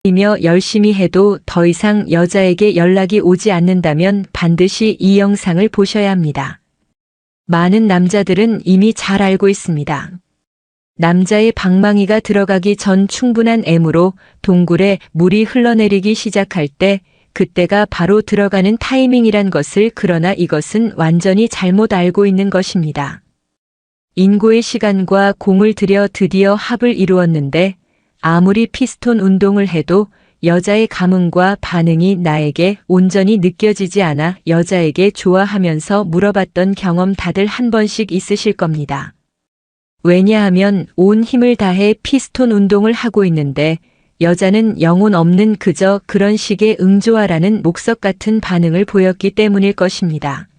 이며 열심히 해도 더 이상 여자에게 연락이 오지 않는다면 반드시 이 영상을 보셔야 합니다. 많은 남자들은 이미 잘 알고 있습니다. 남자의 방망이가 들어가기 전 충분한 M으로 동굴에 물이 흘러내리기 시작할 때 그때가 바로 들어가는 타이밍이란 것을, 그러나 이것은 완전히 잘못 알고 있는 것입니다. 인고의 시간과 공을 들여 드디어 합을 이루었는데 아무리 피스톤 운동을 해도 여자의 감흥과 반응이 나에게 온전히 느껴지지 않아 여자에게 좋아하면서 물어봤던 경험 다들 한 번씩 있으실 겁니다. 왜냐하면 온 힘을 다해 피스톤 운동을 하고 있는데 여자는 영혼 없는 그저 그런 식의 응조하라는 목석 같은 반응을 보였기 때문일 것입니다.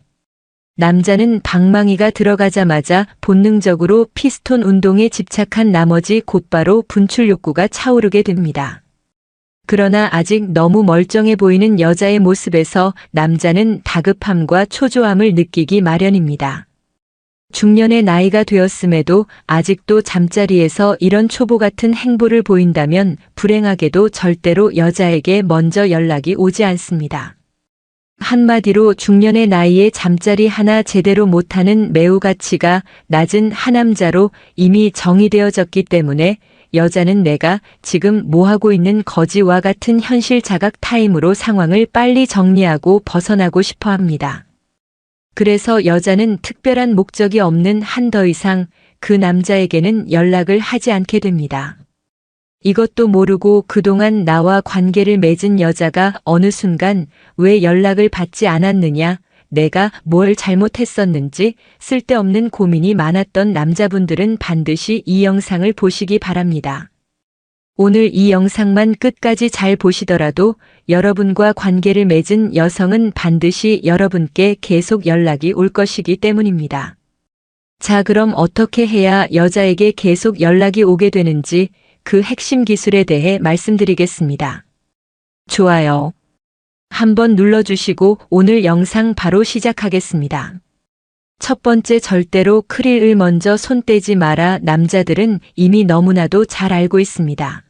남자는 방망이가 들어가자마자 본능적으로 피스톤 운동에 집착한 나머지 곧바로 분출 욕구가 차오르게 됩니다. 그러나 아직 너무 멀쩡해 보이는 여자의 모습에서 남자는 다급함과 초조함을 느끼기 마련입니다. 중년의 나이가 되었음에도 아직도 잠자리에서 이런 초보 같은 행보를 보인다면 불행하게도 절대로 여자에게 먼저 연락이 오지 않습니다. 한마디로 중년의 나이에 잠자리 하나 제대로 못하는 매우 가치가 낮은 하남자로 이미 정의되어졌기 때문에 여자는 내가 지금 뭐하고 있는 거지와 같은 현실 자각 타임으로 상황을 빨리 정리하고 벗어나고 싶어 합니다. 그래서 여자는 특별한 목적이 없는 한 더 이상 그 남자에게는 연락을 하지 않게 됩니다. 이것도 모르고 그동안 나와 관계를 맺은 여자가 어느 순간 왜 연락을 받지 않았느냐, 내가 뭘 잘못했었는지 쓸데없는 고민이 많았던 남자분들은 반드시 이 영상을 보시기 바랍니다. 오늘 이 영상만 끝까지 잘 보시더라도 여러분과 관계를 맺은 여성은 반드시 여러분께 계속 연락이 올 것이기 때문입니다. 자, 그럼 어떻게 해야 여자에게 계속 연락이 오게 되는지 그 핵심 기술에 대해 말씀드리겠습니다. 좋아요 한번 눌러주시고 오늘 영상 바로 시작하겠습니다. 첫 번째, 절대로 크릴을 먼저 손 떼지 마라. 남자들은 이미 너무나도 잘 알고 있습니다.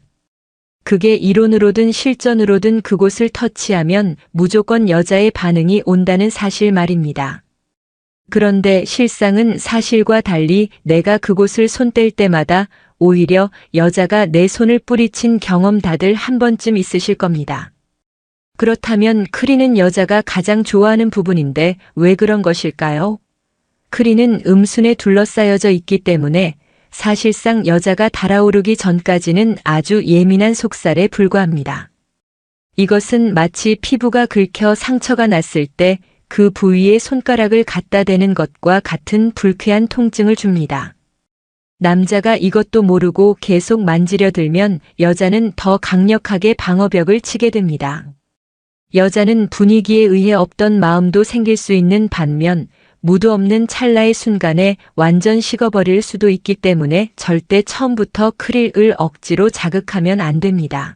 그게 이론으로든 실전으로든 그곳을 터치하면 무조건 여자의 반응이 온다는 사실 말입니다. 그런데 실상은 사실과 달리 내가 그곳을 손 뗄 때마다 오히려 여자가 내 손을 뿌리친 경험 다들 한 번쯤 있으실 겁니다. 그렇다면 크리는 여자가 가장 좋아하는 부분인데 왜 그런 것일까요? 크리는 음순에 둘러싸여져 있기 때문에 사실상 여자가 달아오르기 전까지는 아주 예민한 속살에 불과합니다. 이것은 마치 피부가 긁혀 상처가 났을 때 그 부위에 손가락을 갖다 대는 것과 같은 불쾌한 통증을 줍니다. 남자가 이것도 모르고 계속 만지려 들면 여자는 더 강력하게 방어벽을 치게 됩니다. 여자는 분위기에 의해 없던 마음도 생길 수 있는 반면 무드 없는 찰나의 순간에 완전 식어버릴 수도 있기 때문에 절대 처음부터 크릴을 억지로 자극하면 안 됩니다.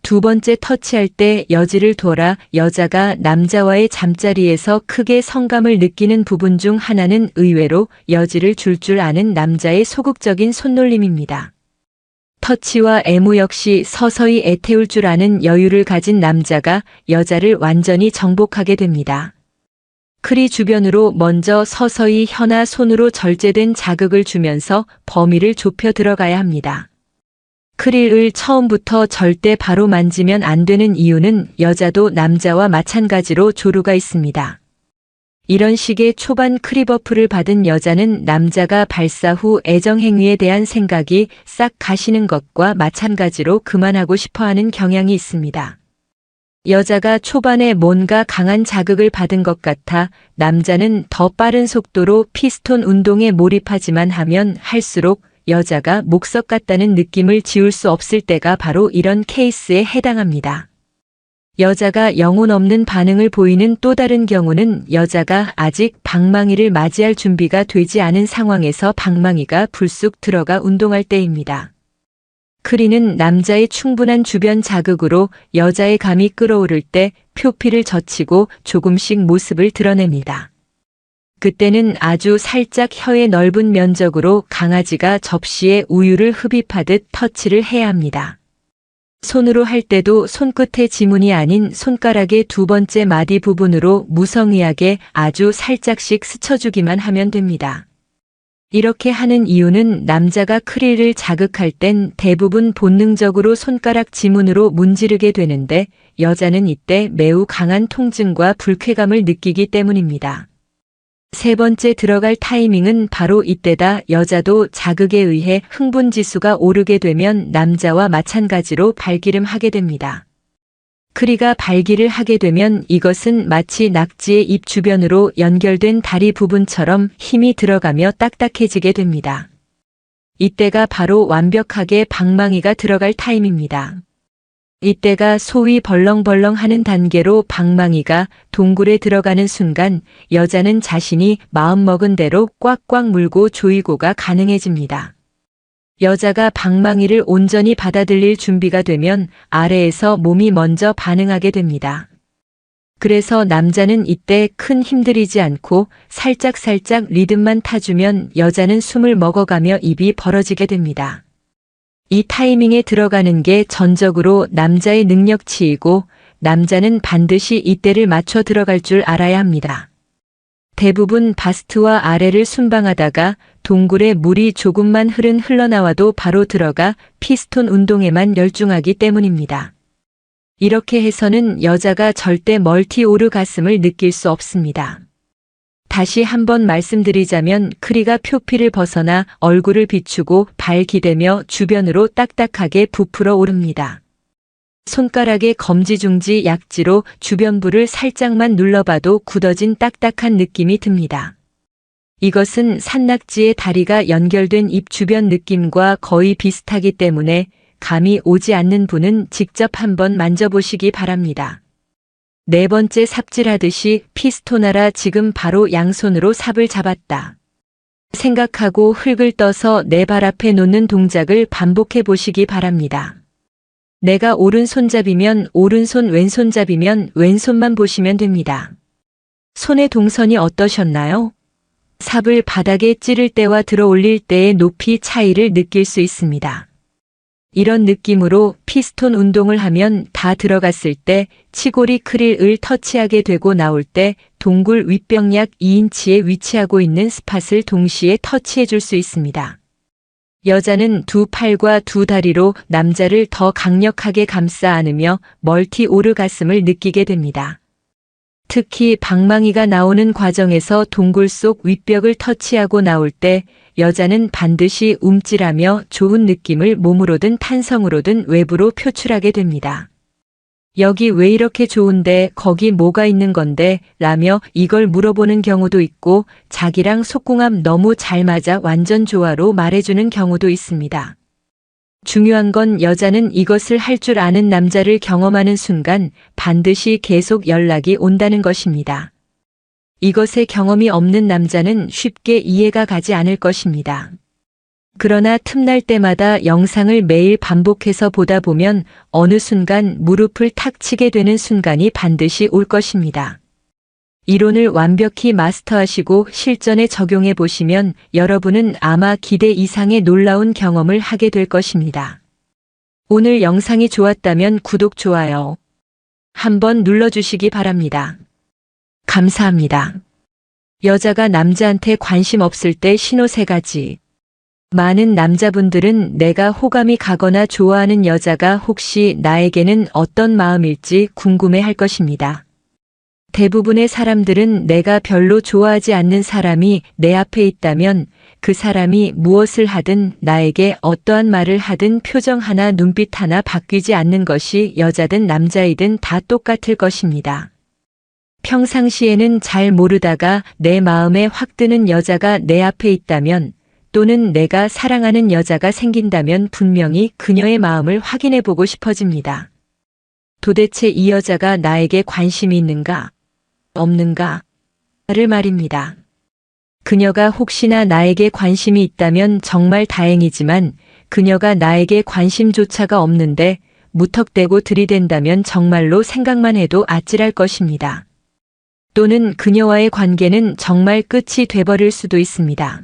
두 번째, 터치할 때 여지를 둬라. 여자가 남자와의 잠자리에서 크게 성감을 느끼는 부분 중 하나는 의외로 여지를 줄 아는 남자의 소극적인 손놀림입니다. 터치와 애무 역시 서서히 애태울 줄 아는 여유를 가진 남자가 여자를 완전히 정복하게 됩니다. 크리 주변으로 먼저 서서히 혀나 손으로 절제된 자극을 주면서 범위를 좁혀 들어가야 합니다. 크릴을 처음부터 절대 바로 만지면 안 되는 이유는 여자도 남자와 마찬가지로 조루가 있습니다. 이런 식의 초반 크리버프를 받은 여자는 남자가 발사 후 애정행위에 대한 생각이 싹 가시는 것과 마찬가지로 그만하고 싶어하는 경향이 있습니다. 여자가 초반에 뭔가 강한 자극을 받은 것 같아 남자는 더 빠른 속도로 피스톤 운동에 몰입하지만 하면 할수록 여자가 목석 같다는 느낌을 지울 수 없을 때가 바로 이런 케이스에 해당합니다. 여자가 영혼 없는 반응을 보이는 또 다른 경우는 여자가 아직 방망이를 맞이할 준비가 되지 않은 상황에서 방망이가 불쑥 들어가 운동할 때입니다. 크리는 남자의 충분한 주변 자극으로 여자의 감이 끓어오를 때 표피를 젖히고 조금씩 모습을 드러냅니다. 그때는 아주 살짝 혀의 넓은 면적으로 강아지가 접시에 우유를 흡입하듯 터치를 해야 합니다. 손으로 할 때도 손끝의 지문이 아닌 손가락의 두 번째 마디 부분으로 무성의하게 아주 살짝씩 스쳐주기만 하면 됩니다. 이렇게 하는 이유는 남자가 크릴을 자극할 땐 대부분 본능적으로 손가락 지문으로 문지르게 되는데 여자는 이때 매우 강한 통증과 불쾌감을 느끼기 때문입니다. 세 번째 들어갈 타이밍은 바로 이때다. 여자도 자극에 의해 흥분 지수가 오르게 되면 남자와 마찬가지로 발기름하게 됩니다. 크리가 발기를 하게 되면 이것은 마치 낙지의 입 주변으로 연결된 다리 부분처럼 힘이 들어가며 딱딱해지게 됩니다. 이때가 바로 완벽하게 방망이가 들어갈 타임입니다. 이때가 소위 벌렁벌렁 하는 단계로 방망이가 동굴에 들어가는 순간 여자는 자신이 마음먹은 대로 꽉꽉 물고 조이고가 가능해집니다. 여자가 방망이를 온전히 받아들일 준비가 되면 아래에서 몸이 먼저 반응하게 됩니다. 그래서 남자는 이때 큰 힘들이지 않고 살짝살짝 리듬만 타주면 여자는 숨을 먹어가며 입이 벌어지게 됩니다. 이 타이밍에 들어가는 게 전적으로 남자의 능력치이고 남자는 반드시 이때를 맞춰 들어갈 줄 알아야 합니다. 대부분 바스트와 아래를 순방하다가 동굴에 물이 조금만 흘러나와도 바로 들어가 피스톤 운동에만 열중하기 때문입니다. 이렇게 해서는 여자가 절대 멀티 오르가슴을 느낄 수 없습니다. 다시 한번 말씀드리자면 크리가 표피를 벗어나 얼굴을 비추고 발 기대며 주변으로 딱딱하게 부풀어 오릅니다. 손가락의 검지중지 약지로 주변부를 살짝만 눌러봐도 굳어진 딱딱한 느낌이 듭니다. 이것은 산낙지의 다리가 연결된 입 주변 느낌과 거의 비슷하기 때문에 감이 오지 않는 분은 직접 한번 만져보시기 바랍니다. 네 번째 삽질하듯이 피스토나라 지금 바로 양손으로 삽을 잡았다 생각하고 흙을 떠서 내 발 앞에 놓는 동작을 반복해 보시기 바랍니다. 내가 오른손잡이면 오른손, 왼손잡이면 왼손만 보시면 됩니다. 손의 동선이 어떠셨나요? 삽을 바닥에 찌를 때와 들어 올릴 때의 높이 차이를 느낄 수 있습니다. 이런 느낌으로 피스톤 운동을 하면 다 들어갔을 때 치골이 크릴을 터치하게 되고 나올 때 동굴 윗벽 약 2인치에 위치하고 있는 스팟을 동시에 터치해 줄 수 있습니다. 여자는 두 팔과 두 다리로 남자를 더 강력하게 감싸 안으며 멀티 오르가슴을 느끼게 됩니다. 특히 방망이가 나오는 과정에서 동굴 속 윗벽을 터치하고 나올 때 여자는 반드시 움찔하며 좋은 느낌을 몸으로든 탄성으로든 외부로 표출하게 됩니다. 여기 왜 이렇게 좋은데 거기 뭐가 있는 건데 라며 이걸 물어보는 경우도 있고 자기랑 속궁합 너무 잘 맞아 완전 좋아로 말해주는 경우도 있습니다. 중요한 건 여자는 이것을 할 줄 아는 남자를 경험하는 순간 반드시 계속 연락이 온다는 것입니다. 이것에 경험이 없는 남자는 쉽게 이해가 가지 않을 것입니다. 그러나 틈날 때마다 영상을 매일 반복해서 보다 보면 어느 순간 무릎을 탁 치게 되는 순간이 반드시 올 것입니다. 이론을 완벽히 마스터하시고 실전에 적용해 보시면 여러분은 아마 기대 이상의 놀라운 경험을 하게 될 것입니다. 오늘 영상이 좋았다면 구독, 좋아요 한번 눌러주시기 바랍니다. 감사합니다. 여자가 남자한테 관심 없을 때 신호 3가지. 많은 남자분들은 내가 호감이 가거나 좋아하는 여자가 혹시 나에게는 어떤 마음일지 궁금해 할 것입니다. 대부분의 사람들은 내가 별로 좋아하지 않는 사람이 내 앞에 있다면 그 사람이 무엇을 하든 나에게 어떠한 말을 하든 표정 하나 눈빛 하나 바뀌지 않는 것이 여자든 남자이든 다 똑같을 것입니다. 평상시에는 잘 모르다가 내 마음에 확 드는 여자가 내 앞에 있다면 또는 내가 사랑하는 여자가 생긴다면 분명히 그녀의 마음을 확인해 보고 싶어집니다. 도대체 이 여자가 나에게 관심이 있는가? 없는가? 를 말입니다. 그녀가 혹시나 나에게 관심이 있다면 정말 다행이지만 그녀가 나에게 관심조차가 없는데 무턱대고 들이댄다면 정말로 생각만 해도 아찔할 것입니다. 또는 그녀와의 관계는 정말 끝이 돼버릴 수도 있습니다.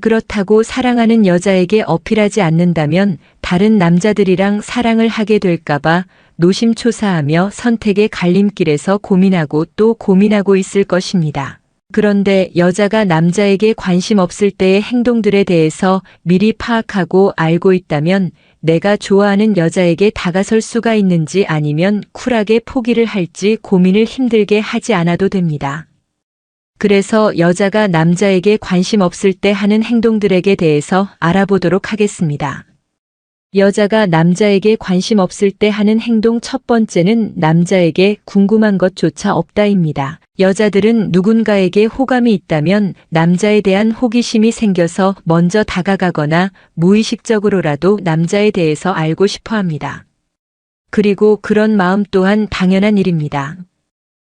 그렇다고 사랑하는 여자에게 어필하지 않는다면 다른 남자들이랑 사랑을 하게 될까봐 노심초사하며 선택의 갈림길에서 고민하고 또 고민하고 있을 것입니다. 그런데 여자가 남자에게 관심 없을 때의 행동들에 대해서 미리 파악하고 알고 있다면 내가 좋아하는 여자에게 다가설 수가 있는지 아니면 쿨하게 포기를 할지 고민을 힘들게 하지 않아도 됩니다. 그래서 여자가 남자에게 관심 없을 때 하는 행동들에 대해서 알아보도록 하겠습니다. 여자가 남자에게 관심 없을 때 하는 행동 첫 번째는 남자에게 궁금한 것조차 없다입니다. 여자들은 누군가에게 호감이 있다면 남자에 대한 호기심이 생겨서 먼저 다가가거나 무의식적으로라도 남자에 대해서 알고 싶어 합니다. 그리고 그런 마음 또한 당연한 일입니다.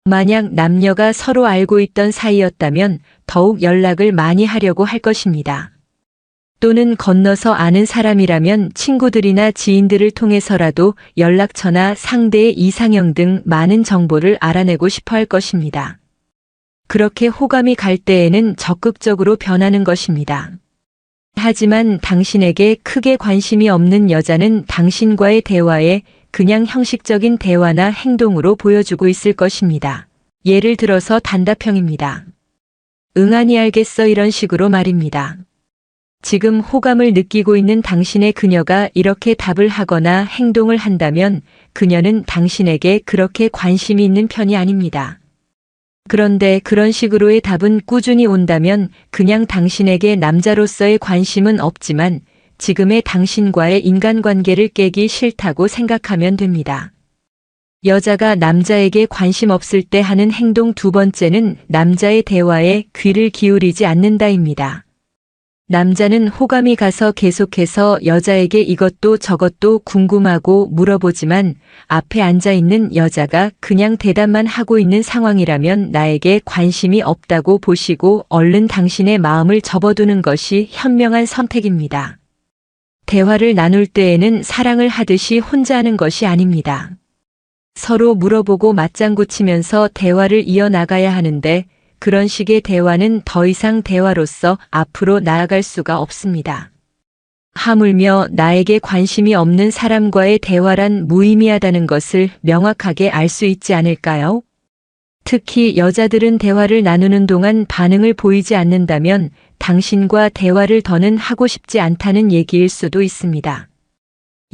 만약 남녀가 서로 알고 있던 사이였다면 더욱 연락을 많이 하려고 할 것입니다. 또는 건너서 아는 사람이라면 친구들이나 지인들을 통해서라도 연락처나 상대의 이상형 등 많은 정보를 알아내고 싶어 할 것입니다. 그렇게 호감이 갈 때에는 적극적으로 변하는 것입니다. 하지만 당신에게 크게 관심이 없는 여자는 당신과의 대화에 그냥 형식적인 대화나 행동으로 보여주고 있을 것입니다. 예를 들어서 단답형입니다. 응아니 알겠어 이런 식으로 말입니다. 지금 호감을 느끼고 있는 당신의 그녀가 이렇게 답을 하거나 행동을 한다면 그녀는 당신에게 그렇게 관심이 있는 편이 아닙니다. 그런데 그런 식으로의 답은 꾸준히 온다면 그냥 당신에게 남자로서의 관심은 없지만 지금의 당신과의 인간관계를 깨기 싫다고 생각하면 됩니다. 여자가 남자에게 관심 없을 때 하는 행동 두 번째는 남자의 대화에 귀를 기울이지 않는다입니다. 남자는 호감이 가서 계속해서 여자에게 이것도 저것도 궁금하고 물어보지만 앞에 앉아 있는 여자가 그냥 대답만 하고 있는 상황이라면 나에게 관심이 없다고 보시고 얼른 당신의 마음을 접어두는 것이 현명한 선택입니다. 대화를 나눌 때에는 사랑을 하듯이 혼자 하는 것이 아닙니다. 서로 물어보고 맞장구 치면서 대화를 이어나가야 하는데 그런 식의 대화는 더 이상 대화로서 앞으로 나아갈 수가 없습니다. 하물며 나에게 관심이 없는 사람과의 대화란 무의미하다는 것을 명확하게 알 수 있지 않을까요? 특히 여자들은 대화를 나누는 동안 반응을 보이지 않는다면 당신과 대화를 더는 하고 싶지 않다는 얘기일 수도 있습니다.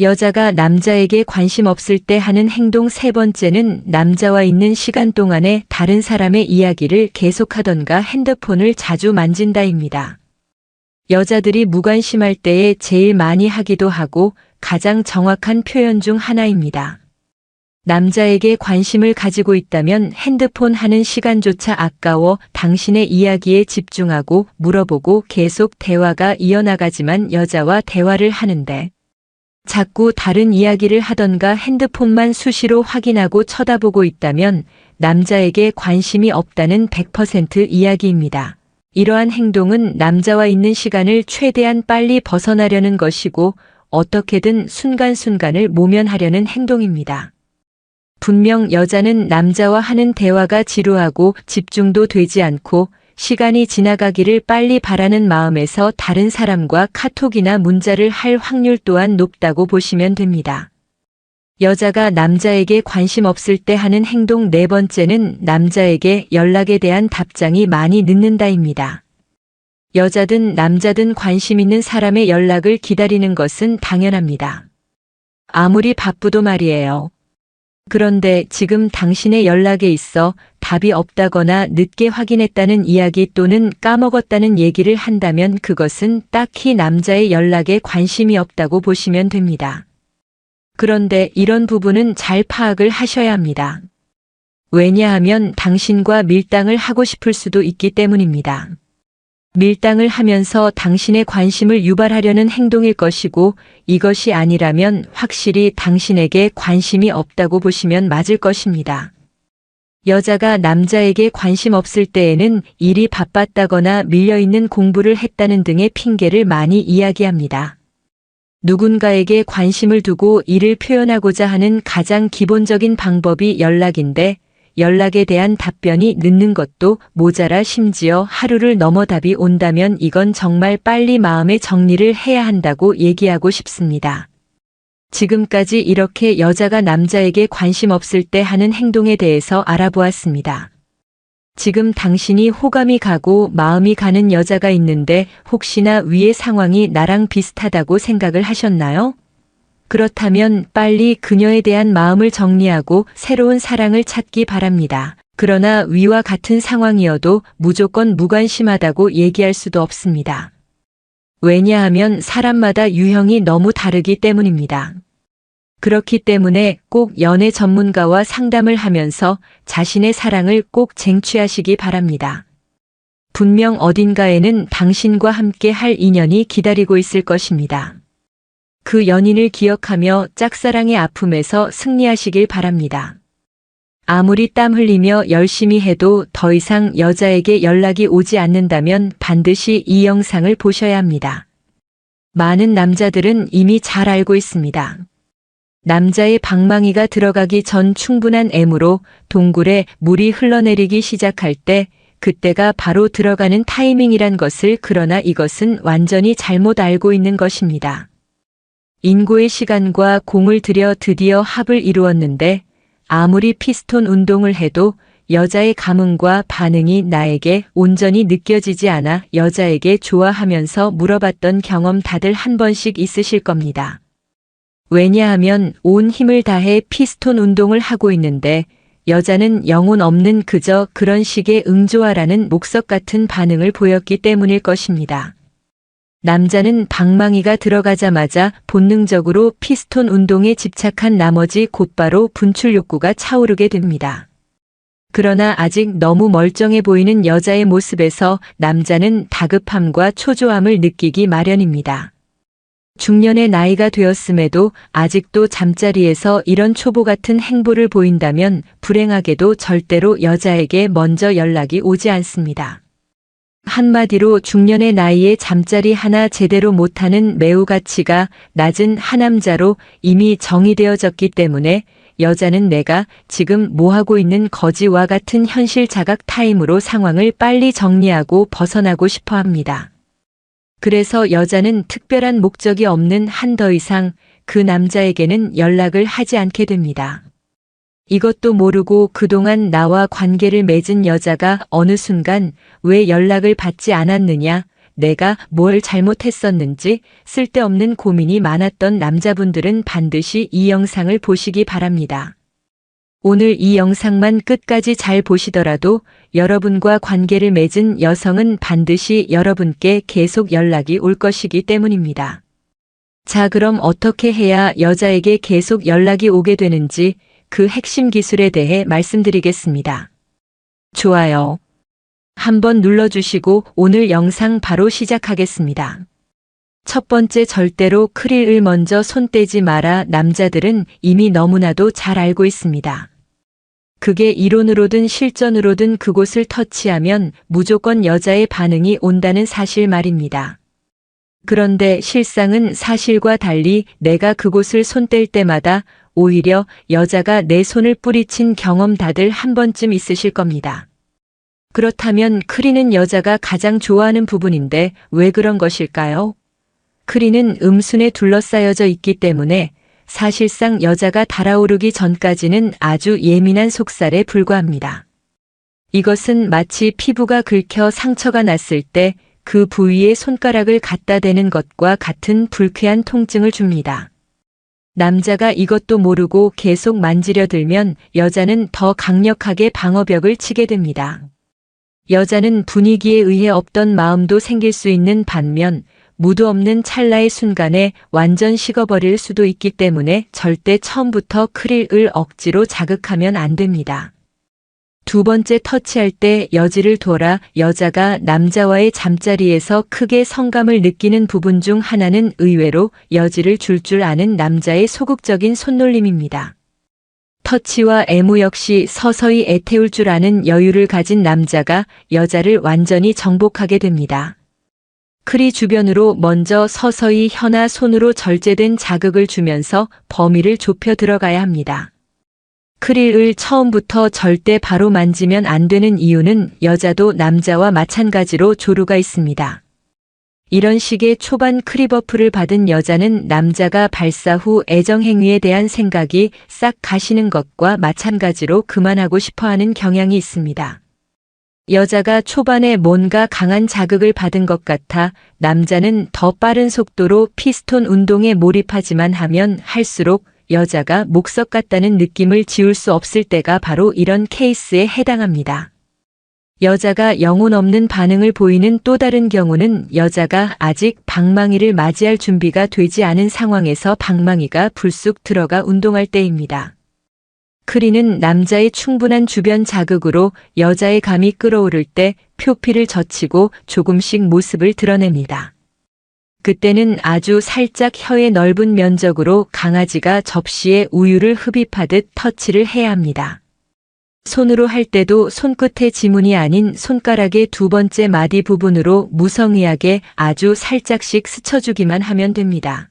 여자가 남자에게 관심 없을 때 하는 행동 세 번째는 남자와 있는 시간 동안에 다른 사람의 이야기를 계속하던가 핸드폰을 자주 만진다입니다. 여자들이 무관심할 때에 제일 많이 하기도 하고 가장 정확한 표현 중 하나입니다. 남자에게 관심을 가지고 있다면 핸드폰 하는 시간조차 아까워 당신의 이야기에 집중하고 물어보고 계속 대화가 이어나가지만 여자와 대화를 하는데 자꾸 다른 이야기를 하던가 핸드폰만 수시로 확인하고 쳐다보고 있다면 남자에게 관심이 없다는 100% 이야기입니다. 이러한 행동은 남자와 있는 시간을 최대한 빨리 벗어나려는 것이고 어떻게든 순간순간을 모면하려는 행동입니다. 분명 여자는 남자와 하는 대화가 지루하고 집중도 되지 않고 시간이 지나가기를 빨리 바라는 마음에서 다른 사람과 카톡이나 문자를 할 확률 또한 높다고 보시면 됩니다. 여자가 남자에게 관심 없을 때 하는 행동 네 번째는 남자에게 연락에 대한 답장이 많이 늦는다입니다. 여자든 남자든 관심 있는 사람의 연락을 기다리는 것은 당연합니다. 아무리 바쁘도 말이에요. 그런데 지금 당신의 연락에 있어 답이 없다거나 늦게 확인했다는 이야기 또는 까먹었다는 얘기를 한다면 그것은 딱히 남자의 연락에 관심이 없다고 보시면 됩니다. 그런데 이런 부분은 잘 파악을 하셔야 합니다. 왜냐하면 당신과 밀당을 하고 싶을 수도 있기 때문입니다. 밀당을 하면서 당신의 관심을 유발하려는 행동일 것이고 이것이 아니라면 확실히 당신에게 관심이 없다고 보시면 맞을 것입니다. 여자가 남자에게 관심 없을 때에는 일이 바빴다거나 밀려있는 공부를 했다는 등의 핑계를 많이 이야기합니다. 누군가에게 관심을 두고 이를 표현하고자 하는 가장 기본적인 방법이 연락인데 연락에 대한 답변이 늦는 것도 모자라 심지어 하루를 넘어 답이 온다면 이건 정말 빨리 마음의 정리를 해야 한다고 얘기하고 싶습니다. 지금까지 이렇게 여자가 남자에게 관심 없을 때 하는 행동에 대해서 알아보았습니다. 지금 당신이 호감이 가고 마음이 가는 여자가 있는데 혹시나 위의 상황이 나랑 비슷하다고 생각을 하셨나요? 그렇다면 빨리 그녀에 대한 마음을 정리하고 새로운 사랑을 찾기 바랍니다. 그러나 위와 같은 상황이어도 무조건 무관심하다고 얘기할 수도 없습니다. 왜냐하면 사람마다 유형이 너무 다르기 때문입니다. 그렇기 때문에 꼭 연애 전문가와 상담을 하면서 자신의 사랑을 꼭 쟁취하시기 바랍니다. 분명 어딘가에는 당신과 함께 할 인연이 기다리고 있을 것입니다. 그 연인을 기억하며 짝사랑의 아픔에서 승리하시길 바랍니다. 아무리 땀 흘리며 열심히 해도 더 이상 여자에게 연락이 오지 않는다면 반드시 이 영상을 보셔야 합니다. 많은 남자들은 이미 잘 알고 있습니다. 남자의 방망이가 들어가기 전 충분한 M으로 동굴에 물이 흘러내리기 시작할 때 그때가 바로 들어가는 타이밍이란 것을, 그러나 이것은 완전히 잘못 알고 있는 것입니다. 인고의 시간과 공을 들여 드디어 합을 이루었는데 아무리 피스톤 운동을 해도 여자의 감흥과 반응이 나에게 온전히 느껴지지 않아 여자에게 좋아하면서 물어봤던 경험 다들 한 번씩 있으실 겁니다. 왜냐하면 온 힘을 다해 피스톤 운동을 하고 있는데 여자는 영혼 없는 그저 그런 식의 응조하라는 목석 같은 반응을 보였기 때문일 것입니다. 남자는 방망이가 들어가자마자 본능적으로 피스톤 운동에 집착한 나머지 곧바로 분출 욕구가 차오르게 됩니다. 그러나 아직 너무 멀쩡해 보이는 여자의 모습에서 남자는 다급함과 초조함을 느끼기 마련입니다. 중년의 나이가 되었음에도 아직도 잠자리에서 이런 초보 같은 행보를 보인다면 불행하게도 절대로 여자에게 먼저 연락이 오지 않습니다. 한마디로 중년의 나이에 잠자리 하나 제대로 못하는 매우 가치가 낮은 하남자로 이미 정의되어졌기 때문에 여자는 내가 지금 뭐하고 있는 거지와 같은 현실 자각 타임으로 상황을 빨리 정리하고 벗어나고 싶어 합니다. 그래서 여자는 특별한 목적이 없는 한 더 이상 그 남자에게는 연락을 하지 않게 됩니다. 이것도 모르고 그동안 나와 관계를 맺은 여자가 어느 순간 왜 연락을 받지 않았느냐, 내가 뭘 잘못했었는지 쓸데없는 고민이 많았던 남자분들은 반드시 이 영상을 보시기 바랍니다. 오늘 이 영상만 끝까지 잘 보시더라도 여러분과 관계를 맺은 여성은 반드시 여러분께 계속 연락이 올 것이기 때문입니다. 자, 그럼 어떻게 해야 여자에게 계속 연락이 오게 되는지 그 핵심 기술에 대해 말씀드리겠습니다. 좋아요 한번 눌러주시고 오늘 영상 바로 시작하겠습니다. 첫 번째, 절대로 크릴을 먼저 손 떼지 마라. 남자들은 이미 너무나도 잘 알고 있습니다. 그게 이론으로든 실전으로든 그곳을 터치하면 무조건 여자의 반응이 온다는 사실 말입니다. 그런데 실상은 사실과 달리 내가 그곳을 손 뗄 때마다 오히려 여자가 내 손을 뿌리친 경험 다들 한 번쯤 있으실 겁니다. 그렇다면 크리는 여자가 가장 좋아하는 부분인데 왜 그런 것일까요? 크리는 음순에 둘러싸여져 있기 때문에 사실상 여자가 달아오르기 전까지는 아주 예민한 속살에 불과합니다. 이것은 마치 피부가 긁혀 상처가 났을 때 그 부위에 손가락을 갖다 대는 것과 같은 불쾌한 통증을 줍니다. 남자가 이것도 모르고 계속 만지려 들면 여자는 더 강력하게 방어벽을 치게 됩니다. 여자는 분위기에 의해 없던 마음도 생길 수 있는 반면 무드 없는 찰나의 순간에 완전 식어버릴 수도 있기 때문에 절대 처음부터 크릴을 억지로 자극하면 안 됩니다. 두 번째, 터치할 때 여지를 둬라. 여자가 남자와의 잠자리에서 크게 성감을 느끼는 부분 중 하나는 의외로 여지를 줄 아는 남자의 소극적인 손놀림입니다. 터치와 애무 역시 서서히 애태울 줄 아는 여유를 가진 남자가 여자를 완전히 정복하게 됩니다. 크리 주변으로 먼저 서서히 혀나 손으로 절제된 자극을 주면서 범위를 좁혀 들어가야 합니다. 크릴을 처음부터 절대 바로 만지면 안 되는 이유는 여자도 남자와 마찬가지로 조류가 있습니다. 이런 식의 초반 크리버프를 받은 여자는 남자가 발사 후 애정행위에 대한 생각이 싹 가시는 것과 마찬가지로 그만하고 싶어하는 경향이 있습니다. 여자가 초반에 뭔가 강한 자극을 받은 것 같아 남자는 더 빠른 속도로 피스톤 운동에 몰입하지만 하면 할수록 여자가 목석 같다는 느낌을 지울 수 없을 때가 바로 이런 케이스에 해당합니다. 여자가 영혼 없는 반응을 보이는 또 다른 경우는 여자가 아직 방망이를 맞이할 준비가 되지 않은 상황에서 방망이가 불쑥 들어가 운동할 때입니다. 크리는 남자의 충분한 주변 자극으로 여자의 감이 끓어오를 때 표피를 젖히고 조금씩 모습을 드러냅니다. 그때는 아주 살짝 혀의 넓은 면적으로 강아지가 접시에 우유를 흡입하듯 터치를 해야 합니다. 손으로 할 때도 손끝의 지문이 아닌 손가락의 두 번째 마디 부분으로 무성의하게 아주 살짝씩 스쳐주기만 하면 됩니다.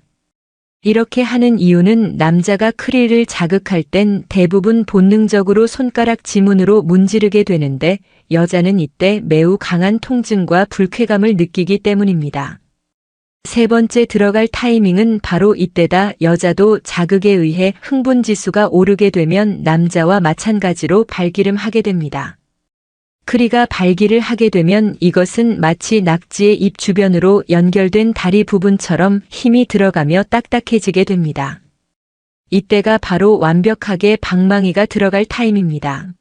이렇게 하는 이유는 남자가 크릴을 자극할 땐 대부분 본능적으로 손가락 지문으로 문지르게 되는데 여자는 이때 매우 강한 통증과 불쾌감을 느끼기 때문입니다. 세 번째 들어갈 타이밍은 바로 이때다. 여자도 자극에 의해 흥분지수가 오르게 되면 남자와 마찬가지로 발기름하게 됩니다. 크리가 발기를 하게 되면 이것은 마치 낙지의 입 주변으로 연결된 다리 부분처럼 힘이 들어가며 딱딱해지게 됩니다. 이때가 바로 완벽하게 방망이가 들어갈 타임입니다.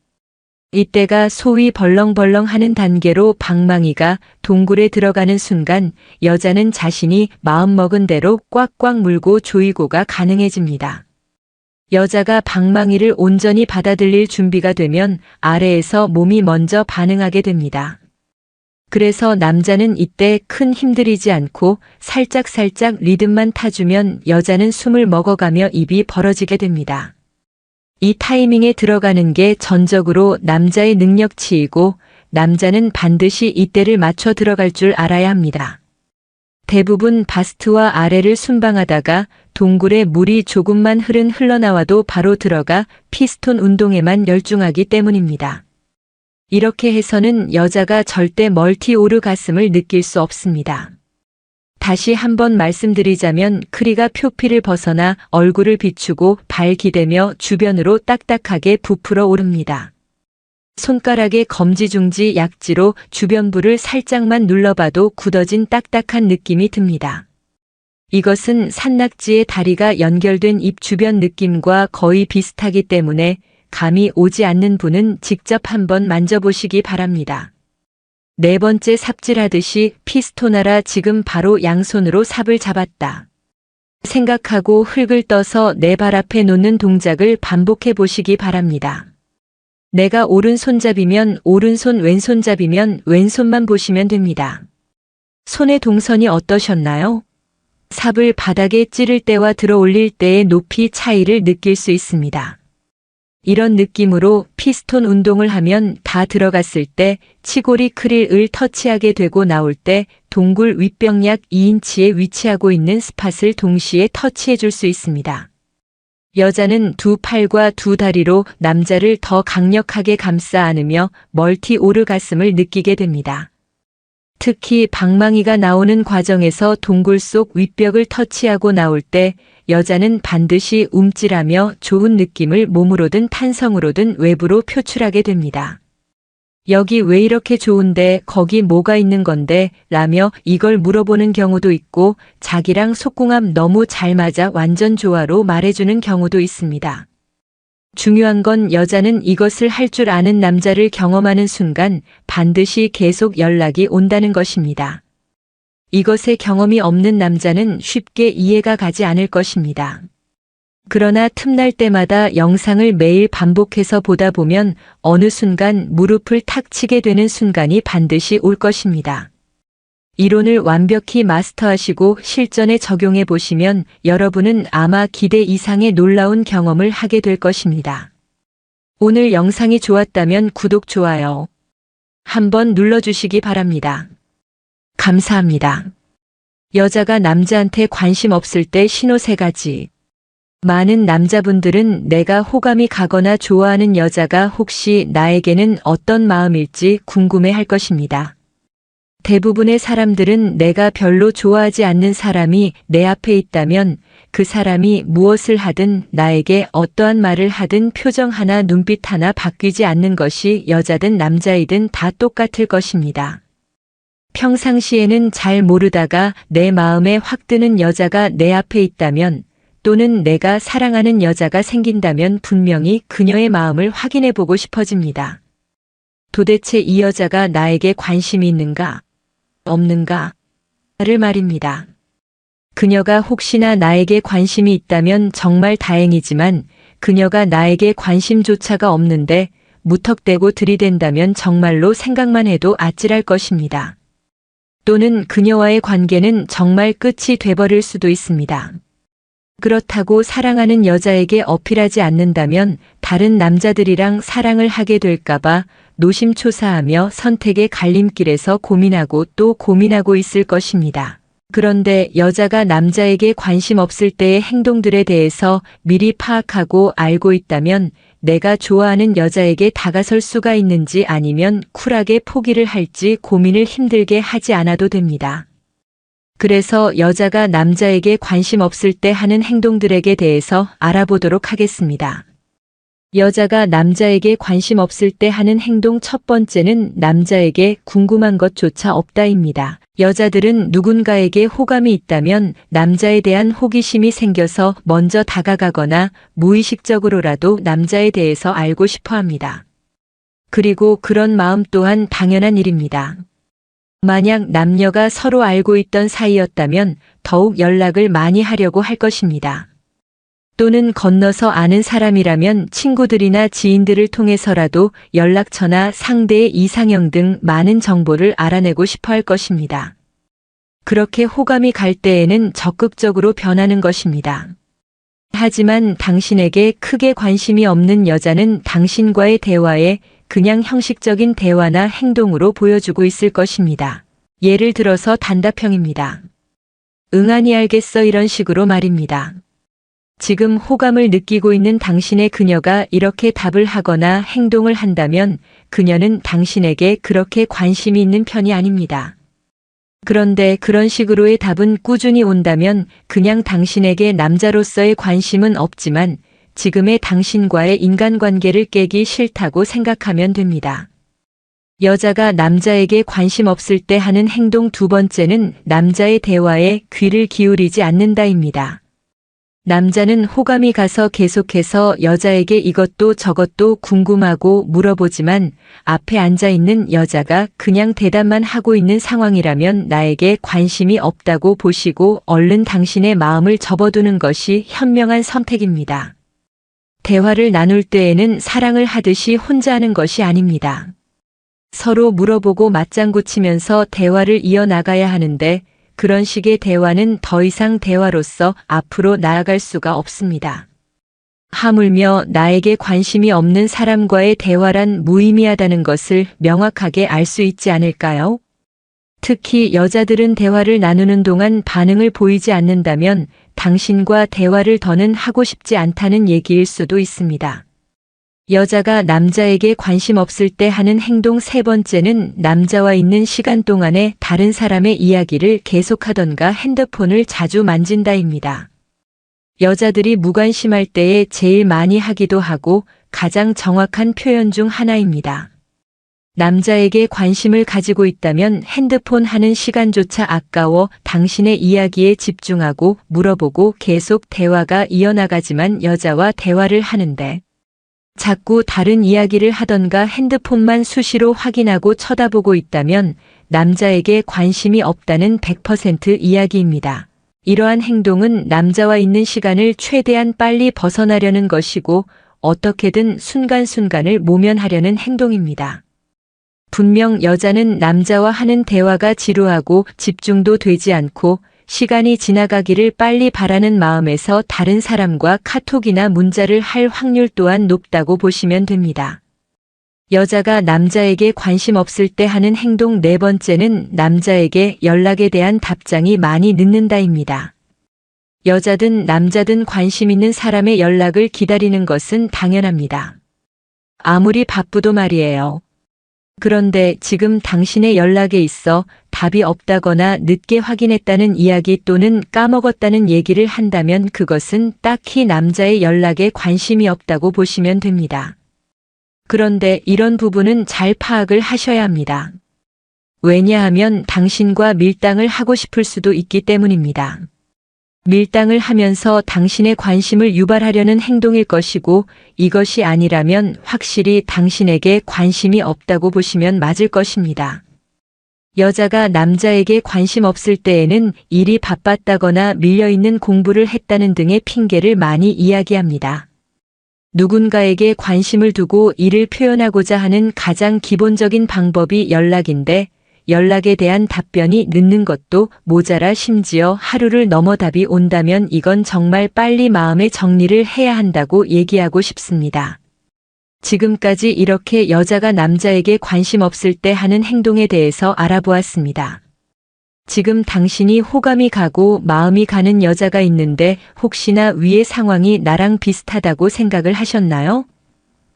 이때가 소위 벌렁벌렁 하는 단계로 방망이가 동굴에 들어가는 순간 여자는 자신이 마음먹은 대로 꽉꽉 물고 조이고가 가능해집니다. 여자가 방망이를 온전히 받아들일 준비가 되면 아래에서 몸이 먼저 반응하게 됩니다. 그래서 남자는 이때 큰 힘들이지 않고 살짝살짝 리듬만 타주면 여자는 숨을 먹어가며 입이 벌어지게 됩니다. 이 타이밍에 들어가는 게 전적으로 남자의 능력치이고 남자는 반드시 이때를 맞춰 들어갈 줄 알아야 합니다. 대부분 바스트와 아래를 순방하다가 동굴에 물이 조금만 흘러나와도 바로 들어가 피스톤 운동에만 열중하기 때문입니다. 이렇게 해서는 여자가 절대 멀티 오르가슴을 느낄 수 없습니다. 다시 한번 말씀드리자면 크리가 표피를 벗어나 얼굴을 비추고 발 기대며 주변으로 딱딱하게 부풀어 오릅니다. 손가락의 검지중지 약지로 주변부를 살짝만 눌러봐도 굳어진 딱딱한 느낌이 듭니다. 이것은 산낙지의 다리가 연결된 입 주변 느낌과 거의 비슷하기 때문에 감이 오지 않는 분은 직접 한번 만져보시기 바랍니다. 네 번째 삽질하듯이 피스토나라 지금 바로 양손으로 삽을 잡았다 생각하고 흙을 떠서 내 발 앞에 놓는 동작을 반복해 보시기 바랍니다. 내가 오른손잡이면 오른손, 왼손잡이면 왼손만 보시면 됩니다. 손의 동선이 어떠셨나요? 삽을 바닥에 찌를 때와 들어 올릴 때의 높이 차이를 느낄 수 있습니다. 이런 느낌으로 피스톤 운동을 하면 다 들어갔을 때 치골이 크릴을 터치하게 되고 나올 때 동굴 윗벽 약 2인치에 위치하고 있는 스팟을 동시에 터치해 줄 수 있습니다. 여자는 두 팔과 두 다리로 남자를 더 강력하게 감싸 안으며 멀티 오르가슴을 느끼게 됩니다. 특히 방망이가 나오는 과정에서 동굴 속 윗벽을 터치하고 나올 때 여자는 반드시 움찔하며 좋은 느낌을 몸으로든 탄성으로든 외부로 표출하게 됩니다. 여기 왜 이렇게 좋은데 거기 뭐가 있는 건데 라며 이걸 물어보는 경우도 있고 자기랑 속궁합 너무 잘 맞아 완전 좋아로 말해주는 경우도 있습니다. 중요한 건 여자는 이것을 할 줄 아는 남자를 경험하는 순간 반드시 계속 연락이 온다는 것입니다. 이것에 경험이 없는 남자는 쉽게 이해가 가지 않을 것입니다. 그러나 틈날 때마다 영상을 매일 반복해서 보다 보면 어느 순간 무릎을 탁 치게 되는 순간이 반드시 올 것입니다. 이론을 완벽히 마스터하시고 실전에 적용해 보시면 여러분은 아마 기대 이상의 놀라운 경험을 하게 될 것입니다. 오늘 영상이 좋았다면 구독, 좋아요 한번 눌러주시기 바랍니다. 감사합니다. 여자가 남자한테 관심 없을 때 신호 3가지. 많은 남자분들은 내가 호감이 가거나 좋아하는 여자가 혹시 나에게는 어떤 마음일지 궁금해 할 것입니다. 대부분의 사람들은 내가 별로 좋아하지 않는 사람이 내 앞에 있다면 그 사람이 무엇을 하든 나에게 어떠한 말을 하든 표정 하나 눈빛 하나 바뀌지 않는 것이 여자든 남자이든 다 똑같을 것입니다. 평상시에는 잘 모르다가 내 마음에 확 드는 여자가 내 앞에 있다면 또는 내가 사랑하는 여자가 생긴다면 분명히 그녀의 마음을 확인해 보고 싶어집니다. 도대체 이 여자가 나에게 관심이 있는가, 없는가? 를 말입니다. 그녀가 혹시나 나에게 관심이 있다면 정말 다행이지만 그녀가 나에게 관심조차가 없는데 무턱대고 들이댄다면 정말로 생각만 해도 아찔할 것입니다. 또는 그녀와의 관계는 정말 끝이 돼버릴 수도 있습니다. 그렇다고 사랑하는 여자에게 어필하지 않는다면 다른 남자들이랑 사랑을 하게 될까봐 노심초사하며 선택의 갈림길에서 고민하고 또 고민하고 있을 것입니다. 그런데 여자가 남자에게 관심 없을 때의 행동들에 대해서 미리 파악하고 알고 있다면 내가 좋아하는 여자에게 다가설 수가 있는지 아니면 쿨하게 포기를 할지 고민을 힘들게 하지 않아도 됩니다. 그래서 여자가 남자에게 관심 없을 때 하는 행동들에 대해서 알아보도록 하겠습니다. 여자가 남자에게 관심 없을 때 하는 행동 첫 번째는 남자에게 궁금한 것조차 없다입니다. 여자들은 누군가에게 호감이 있다면 남자에 대한 호기심이 생겨서 먼저 다가가거나 무의식적으로라도 남자에 대해서 알고 싶어 합니다. 그리고 그런 마음 또한 당연한 일입니다. 만약 남녀가 서로 알고 있던 사이였다면 더욱 연락을 많이 하려고 할 것입니다. 또는 건너서 아는 사람이라면 친구들이나 지인들을 통해서라도 연락처나 상대의 이상형 등 많은 정보를 알아내고 싶어 할 것입니다. 그렇게 호감이 갈 때에는 적극적으로 변하는 것입니다. 하지만 당신에게 크게 관심이 없는 여자는 당신과의 대화에 그냥 형식적인 대화나 행동으로 보여주고 있을 것입니다. 예를 들어서 단답형입니다. 응아니 알겠어 이런 식으로 말입니다. 지금 호감을 느끼고 있는 당신의 그녀가 이렇게 답을 하거나 행동을 한다면 그녀는 당신에게 그렇게 관심이 있는 편이 아닙니다. 그런데 그런 식으로의 답은 꾸준히 온다면 그냥 당신에게 남자로서의 관심은 없지만 지금의 당신과의 인간관계를 깨기 싫다고 생각하면 됩니다. 여자가 남자에게 관심 없을 때 하는 행동 두 번째는 남자의 대화에 귀를 기울이지 않는다입니다. 남자는 호감이 가서 계속해서 여자에게 이것도 저것도 궁금하고 물어보지만 앞에 앉아있는 여자가 그냥 대답만 하고 있는 상황이라면 나에게 관심이 없다고 보시고 얼른 당신의 마음을 접어두는 것이 현명한 선택입니다. 대화를 나눌 때에는 사랑을 하듯이 혼자 하는 것이 아닙니다. 서로 물어보고 맞장구 치면서 대화를 이어나가야 하는데 그런 식의 대화는 더 이상 대화로서 앞으로 나아갈 수가 없습니다. 하물며 나에게 관심이 없는 사람과의 대화란 무의미하다는 것을 명확하게 알 수 있지 않을까요? 특히 여자들은 대화를 나누는 동안 반응을 보이지 않는다면 당신과 대화를 더는 하고 싶지 않다는 얘기일 수도 있습니다. 여자가 남자에게 관심 없을 때 하는 행동 세 번째는 남자와 있는 시간 동안에 다른 사람의 이야기를 계속하던가 핸드폰을 자주 만진다입니다. 여자들이 무관심할 때에 제일 많이 하기도 하고 가장 정확한 표현 중 하나입니다. 남자에게 관심을 가지고 있다면 핸드폰 하는 시간조차 아까워 당신의 이야기에 집중하고 물어보고 계속 대화가 이어나가지만 여자와 대화를 하는데 자꾸 다른 이야기를 하던가 핸드폰만 수시로 확인하고 쳐다보고 있다면 남자에게 관심이 없다는 100% 이야기입니다. 이러한 행동은 남자와 있는 시간을 최대한 빨리 벗어나려는 것이고 어떻게든 순간순간을 모면하려는 행동입니다. 분명 여자는 남자와 하는 대화가 지루하고 집중도 되지 않고 시간이 지나가기를 빨리 바라는 마음에서 다른 사람과 카톡이나 문자를 할 확률 또한 높다고 보시면 됩니다. 여자가 남자에게 관심 없을 때 하는 행동 네 번째는 남자에게 연락에 대한 답장이 많이 늦는다입니다. 여자든 남자든 관심 있는 사람의 연락을 기다리는 것은 당연합니다. 아무리 바쁘도 말이에요. 그런데 지금 당신의 연락에 있어 답이 없다거나 늦게 확인했다는 이야기 또는 까먹었다는 얘기를 한다면 그것은 딱히 남자의 연락에 관심이 없다고 보시면 됩니다. 그런데 이런 부분은 잘 파악을 하셔야 합니다. 왜냐하면 당신과 밀당을 하고 싶을 수도 있기 때문입니다. 밀당을 하면서 당신의 관심을 유발하려는 행동일 것이고 이것이 아니라면 확실히 당신에게 관심이 없다고 보시면 맞을 것입니다. 여자가 남자에게 관심 없을 때에는 일이 바빴다거나 밀려있는 공부를 했다는 등의 핑계를 많이 이야기합니다. 누군가에게 관심을 두고 이를 표현하고자 하는 가장 기본적인 방법이 연락인데 연락에 대한 답변이 늦는 것도 모자라 심지어 하루를 넘어 답이 온다면 이건 정말 빨리 마음의 정리를 해야 한다고 얘기하고 싶습니다. 지금까지 이렇게 여자가 남자에게 관심 없을 때 하는 행동에 대해서 알아보았습니다. 지금 당신이 호감이 가고 마음이 가는 여자가 있는데 혹시나 위의 상황이 나랑 비슷하다고 생각을 하셨나요?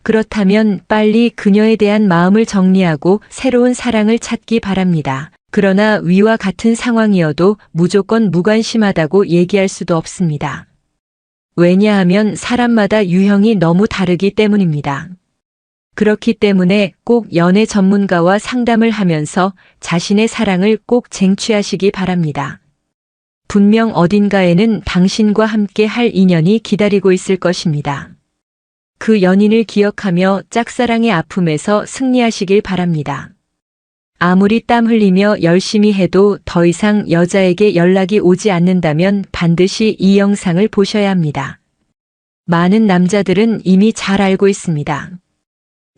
그렇다면 빨리 그녀에 대한 마음을 정리하고 새로운 사랑을 찾기 바랍니다. 그러나 위와 같은 상황이어도 무조건 무관심하다고 얘기할 수도 없습니다. 왜냐하면 사람마다 유형이 너무 다르기 때문입니다. 그렇기 때문에 꼭 연애 전문가와 상담을 하면서 자신의 사랑을 꼭 쟁취하시기 바랍니다. 분명 어딘가에는 당신과 함께 할 인연이 기다리고 있을 것입니다. 그 연인을 기억하며 짝사랑의 아픔에서 승리하시길 바랍니다. 아무리 땀 흘리며 열심히 해도 더 이상 여자에게 연락이 오지 않는다면 반드시 이 영상을 보셔야 합니다. 많은 남자들은 이미 잘 알고 있습니다.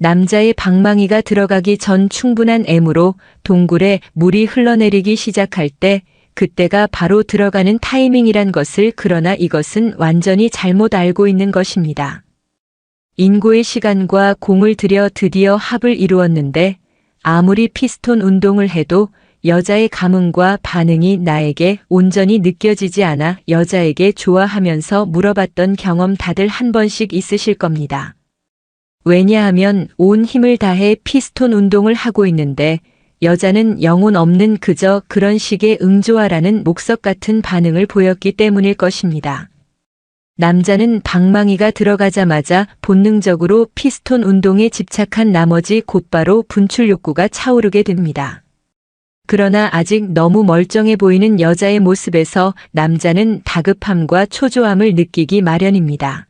남자의 방망이가 들어가기 전 충분한 M으로 동굴에 물이 흘러내리기 시작할 때 그때가 바로 들어가는 타이밍이란 것을 그러나 이것은 완전히 잘못 알고 있는 것입니다. 인고의 시간과 공을 들여 드디어 합을 이루었는데 아무리 피스톤 운동을 해도 여자의 감흥과 반응이 나에게 온전히 느껴지지 않아 여자에게 좋아하면서 물어봤던 경험 다들 한 번씩 있으실 겁니다. 왜냐하면 온 힘을 다해 피스톤 운동을 하고 있는데 여자는 영혼 없는 그저 그런 식의 응조하라는 목석 같은 반응을 보였기 때문일 것입니다. 남자는 방망이가 들어가자마자 본능적으로 피스톤 운동에 집착한 나머지 곧바로 분출 욕구가 차오르게 됩니다. 그러나 아직 너무 멀쩡해 보이는 여자의 모습에서 남자는 다급함과 초조함을 느끼기 마련입니다.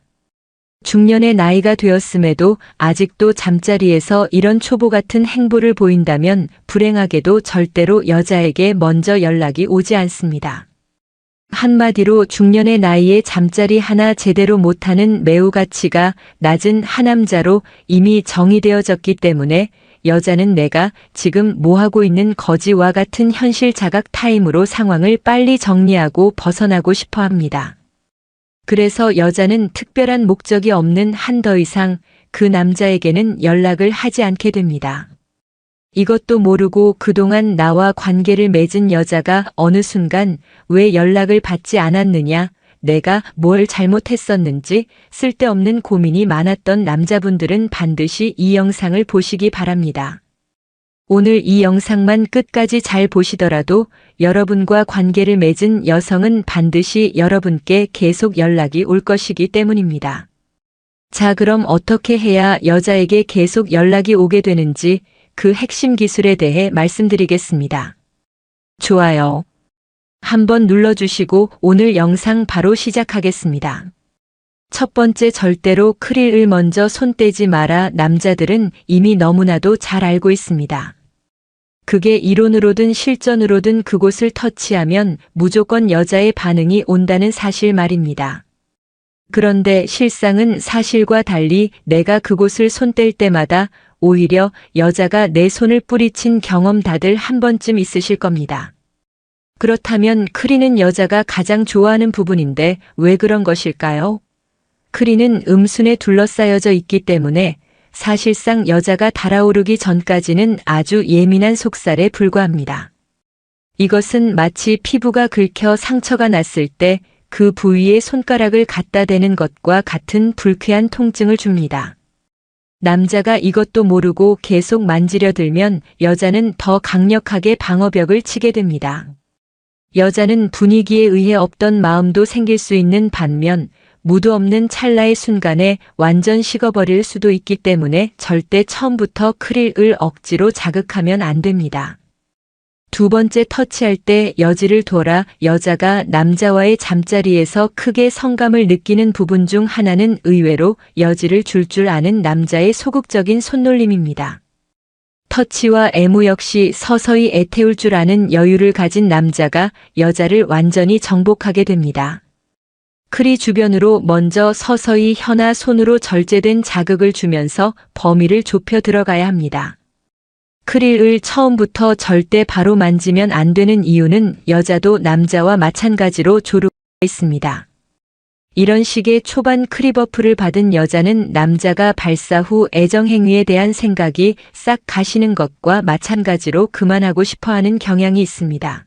중년의 나이가 되었음에도 아직도 잠자리에서 이런 초보 같은 행보를 보인다면 불행하게도 절대로 여자에게 먼저 연락이 오지 않습니다. 한마디로 중년의 나이에 잠자리 하나 제대로 못하는 매우 가치가 낮은 하남자로 이미 정의되어졌기 때문에 여자는 내가 지금 뭐하고 있는 거지와 같은 현실 자각 타임으로 상황을 빨리 정리하고 벗어나고 싶어 합니다. 그래서 여자는 특별한 목적이 없는 한 더 이상 그 남자에게는 연락을 하지 않게 됩니다. 이것도 모르고 그동안 나와 관계를 맺은 여자가 어느 순간 왜 연락을 받지 않았느냐, 내가 뭘 잘못했었는지 쓸데없는 고민이 많았던 남자분들은 반드시 이 영상을 보시기 바랍니다. 오늘 이 영상만 끝까지 잘 보시더라도 여러분과 관계를 맺은 여성은 반드시 여러분께 계속 연락이 올 것이기 때문입니다. 자, 그럼 어떻게 해야 여자에게 계속 연락이 오게 되는지 그 핵심 기술에 대해 말씀드리겠습니다. 좋아요 한번 눌러주시고 오늘 영상 바로 시작하겠습니다. 첫 번째, 절대로 크릴을 먼저 손 떼지 마라. 남자들은 이미 너무나도 잘 알고 있습니다. 그게 이론으로든 실전으로든 그곳을 터치하면 무조건 여자의 반응이 온다는 사실 말입니다. 그런데 실상은 사실과 달리 내가 그곳을 손 뗄 때마다 오히려 여자가 내 손을 뿌리친 경험 다들 한 번쯤 있으실 겁니다. 그렇다면 크리는 여자가 가장 좋아하는 부분인데 왜 그런 것일까요? 크리는 음순에 둘러싸여져 있기 때문에 사실상 여자가 달아오르기 전까지는 아주 예민한 속살에 불과합니다. 이것은 마치 피부가 긁혀 상처가 났을 때 그 부위에 손가락을 갖다 대는 것과 같은 불쾌한 통증을 줍니다. 남자가 이것도 모르고 계속 만지려 들면 여자는 더 강력하게 방어벽을 치게 됩니다. 여자는 분위기에 의해 없던 마음도 생길 수 있는 반면 무드 없는 찰나의 순간에 완전 식어버릴 수도 있기 때문에 절대 처음부터 크릴을 억지로 자극하면 안 됩니다. 두 번째 터치할 때 여지를 둬라. 여자가 남자와의 잠자리에서 크게 성감을 느끼는 부분 중 하나는 의외로 여지를 줄 아는 남자의 소극적인 손놀림입니다. 터치와 애무 역시 서서히 애태울 줄 아는 여유를 가진 남자가 여자를 완전히 정복하게 됩니다. 크리 주변으로 먼저 서서히 혀나 손으로 절제된 자극을 주면서 범위를 좁혀 들어가야 합니다. 크릴을 처음부터 절대 바로 만지면 안 되는 이유는 여자도 남자와 마찬가지로 조르고 있습니다. 이런 식의 초반 크리버프를 받은 여자는 남자가 발사 후 애정행위에 대한 생각이 싹 가시는 것과 마찬가지로 그만하고 싶어하는 경향이 있습니다.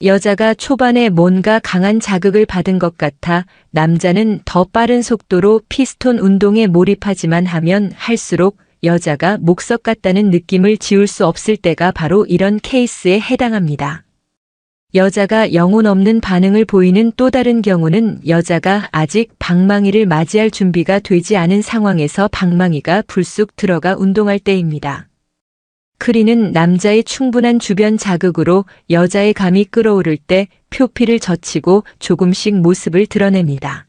여자가 초반에 뭔가 강한 자극을 받은 것 같아 남자는 더 빠른 속도로 피스톤 운동에 몰입하지만 하면 할수록 여자가 목석 같다는 느낌을 지울 수 없을 때가 바로 이런 케이스에 해당합니다. 여자가 영혼 없는 반응을 보이는 또 다른 경우는 여자가 아직 방망이를 맞이할 준비가 되지 않은 상황에서 방망이가 불쑥 들어가 운동할 때입니다. 크리는 남자의 충분한 주변 자극으로 여자의 감이 끓어오를 때 표피를 젖히고 조금씩 모습을 드러냅니다.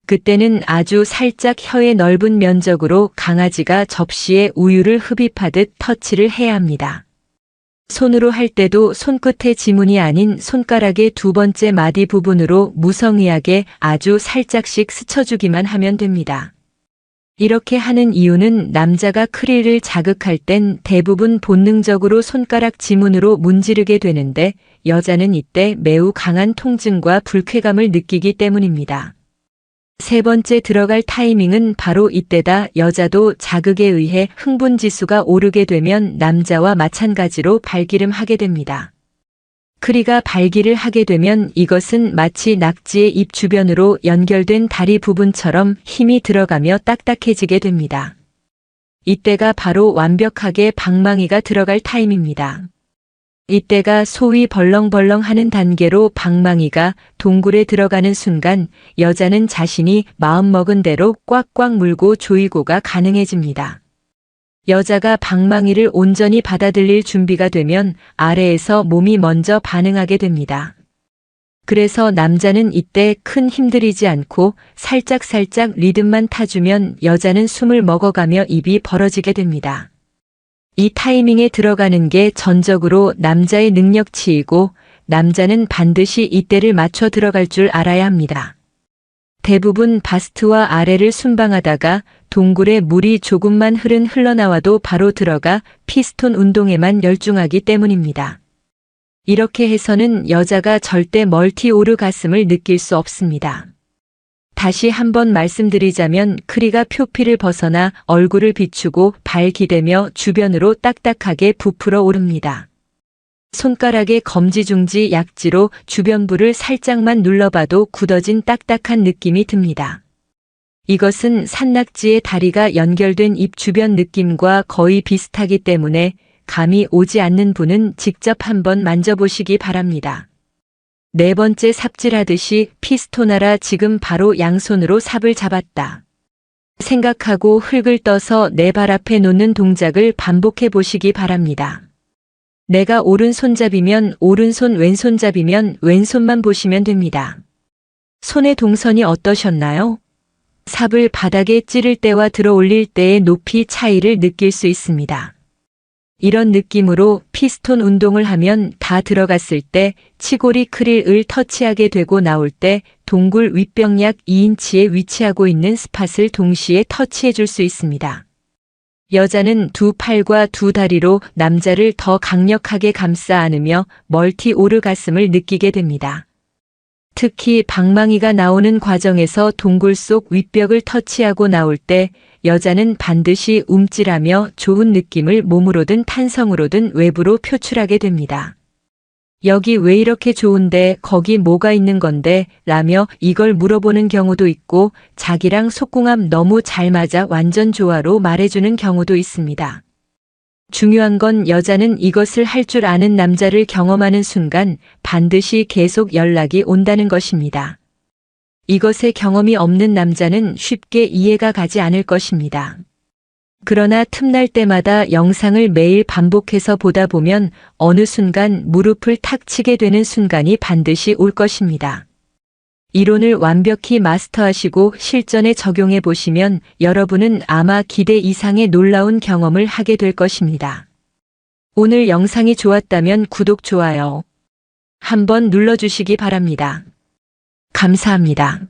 그때는 아주 살짝 혀의 넓은 면적으로 강아지가 접시에 우유를 흡입하듯 터치를 해야 합니다. 손으로 할 때도 손끝의 지문이 아닌 손가락의 두 번째 마디 부분으로 무성의하게 아주 살짝씩 스쳐주기만 하면 됩니다. 이렇게 하는 이유는 남자가 크릴을 자극할 땐 대부분 본능적으로 손가락 지문으로 문지르게 되는데 여자는 이때 매우 강한 통증과 불쾌감을 느끼기 때문입니다. 세 번째 들어갈 타이밍은 바로 이때다. 여자도 자극에 의해 흥분지수가 오르게 되면 남자와 마찬가지로 발기름하게 됩니다. 크리가 발기를 하게 되면 이것은 마치 낙지의 입 주변으로 연결된 다리 부분처럼 힘이 들어가며 딱딱해지게 됩니다. 이때가 바로 완벽하게 방망이가 들어갈 타임입니다. 이때가 소위 벌렁벌렁 하는 단계로 방망이가 동굴에 들어가는 순간 여자는 자신이 마음먹은 대로 꽉꽉 물고 조이고가 가능해집니다. 여자가 방망이를 온전히 받아들일 준비가 되면 아래에서 몸이 먼저 반응하게 됩니다. 그래서 남자는 이때 큰 힘들이지 않고 살짝살짝 리듬만 타주면 여자는 숨을 먹어가며 입이 벌어지게 됩니다. 이 타이밍에 들어가는 게 전적으로 남자의 능력치이고 남자는 반드시 이때를 맞춰 들어갈 줄 알아야 합니다. 대부분 바스트와 아래를 순방하다가 동굴에 물이 조금만 흘러나와도 바로 들어가 피스톤 운동에만 열중하기 때문입니다. 이렇게 해서는 여자가 절대 멀티 오르가슴을 느낄 수 없습니다. 다시 한번 말씀드리자면 크리가 표피를 벗어나 얼굴을 비추고 발 기대며 주변으로 딱딱하게 부풀어 오릅니다. 손가락의 검지중지 약지로 주변부를 살짝만 눌러봐도 굳어진 딱딱한 느낌이 듭니다. 이것은 산낙지의 다리가 연결된 입 주변 느낌과 거의 비슷하기 때문에 감이 오지 않는 분은 직접 한번 만져보시기 바랍니다. 네 번째 삽질하듯이 피스토나라. 지금 바로 양손으로 삽을 잡았다 생각하고 흙을 떠서 내 발 앞에 놓는 동작을 반복해 보시기 바랍니다. 내가 오른손잡이면 오른손, 왼손잡이면 왼손만 보시면 됩니다. 손의 동선이 어떠셨나요? 삽을 바닥에 찌를 때와 들어 올릴 때의 높이 차이를 느낄 수 있습니다. 이런 느낌으로 피스톤 운동을 하면 다 들어갔을 때 치골이 크릴을 터치하게 되고 나올 때 동굴 윗벽 약 2인치에 위치하고 있는 스팟을 동시에 터치해 줄 수 있습니다. 여자는 두 팔과 두 다리로 남자를 더 강력하게 감싸 안으며 멀티 오르가슴을 느끼게 됩니다. 특히 방망이가 나오는 과정에서 동굴 속 윗벽을 터치하고 나올 때 여자는 반드시 움찔하며 좋은 느낌을 몸으로든 탄성으로든 외부로 표출하게 됩니다. 여기 왜 이렇게 좋은데 거기 뭐가 있는 건데 라며 이걸 물어보는 경우도 있고 자기랑 속궁합 너무 잘 맞아 완전 좋아로 말해주는 경우도 있습니다. 중요한 건 여자는 이것을 할 줄 아는 남자를 경험하는 순간 반드시 계속 연락이 온다는 것입니다. 이것에 경험이 없는 남자는 쉽게 이해가 가지 않을 것입니다. 그러나 틈날 때마다 영상을 매일 반복해서 보다 보면 어느 순간 무릎을 탁 치게 되는 순간이 반드시 올 것입니다. 이론을 완벽히 마스터하시고 실전에 적용해 보시면 여러분은 아마 기대 이상의 놀라운 경험을 하게 될 것입니다. 오늘 영상이 좋았다면 구독, 좋아요 한번 눌러주시기 바랍니다. 감사합니다.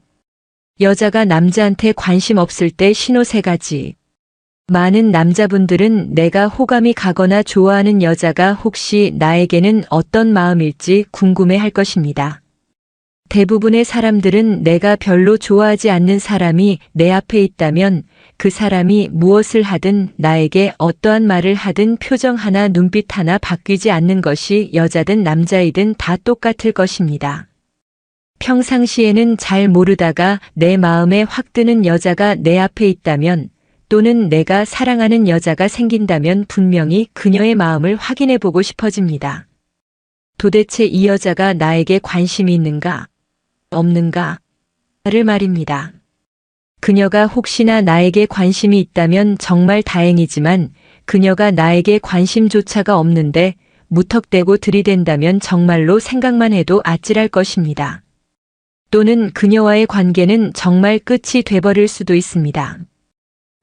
여자가 남자한테 관심 없을 때 신호 3가지. 많은 남자분들은 내가 호감이 가거나 좋아하는 여자가 혹시 나에게는 어떤 마음일지 궁금해 할 것입니다. 대부분의 사람들은 내가 별로 좋아하지 않는 사람이 내 앞에 있다면 그 사람이 무엇을 하든 나에게 어떠한 말을 하든 표정 하나 눈빛 하나 바뀌지 않는 것이 여자든 남자이든 다 똑같을 것입니다. 평상시에는 잘 모르다가 내 마음에 확 드는 여자가 내 앞에 있다면 또는 내가 사랑하는 여자가 생긴다면 분명히 그녀의 마음을 확인해 보고 싶어집니다. 도대체 이 여자가 나에게 관심이 있는가, 없는가? 를 말입니다. 그녀가 혹시나 나에게 관심이 있다면 정말 다행이지만 그녀가 나에게 관심조차가 없는데 무턱대고 들이댄다면 정말로 생각만 해도 아찔할 것입니다. 또는 그녀와의 관계는 정말 끝이 돼버릴 수도 있습니다.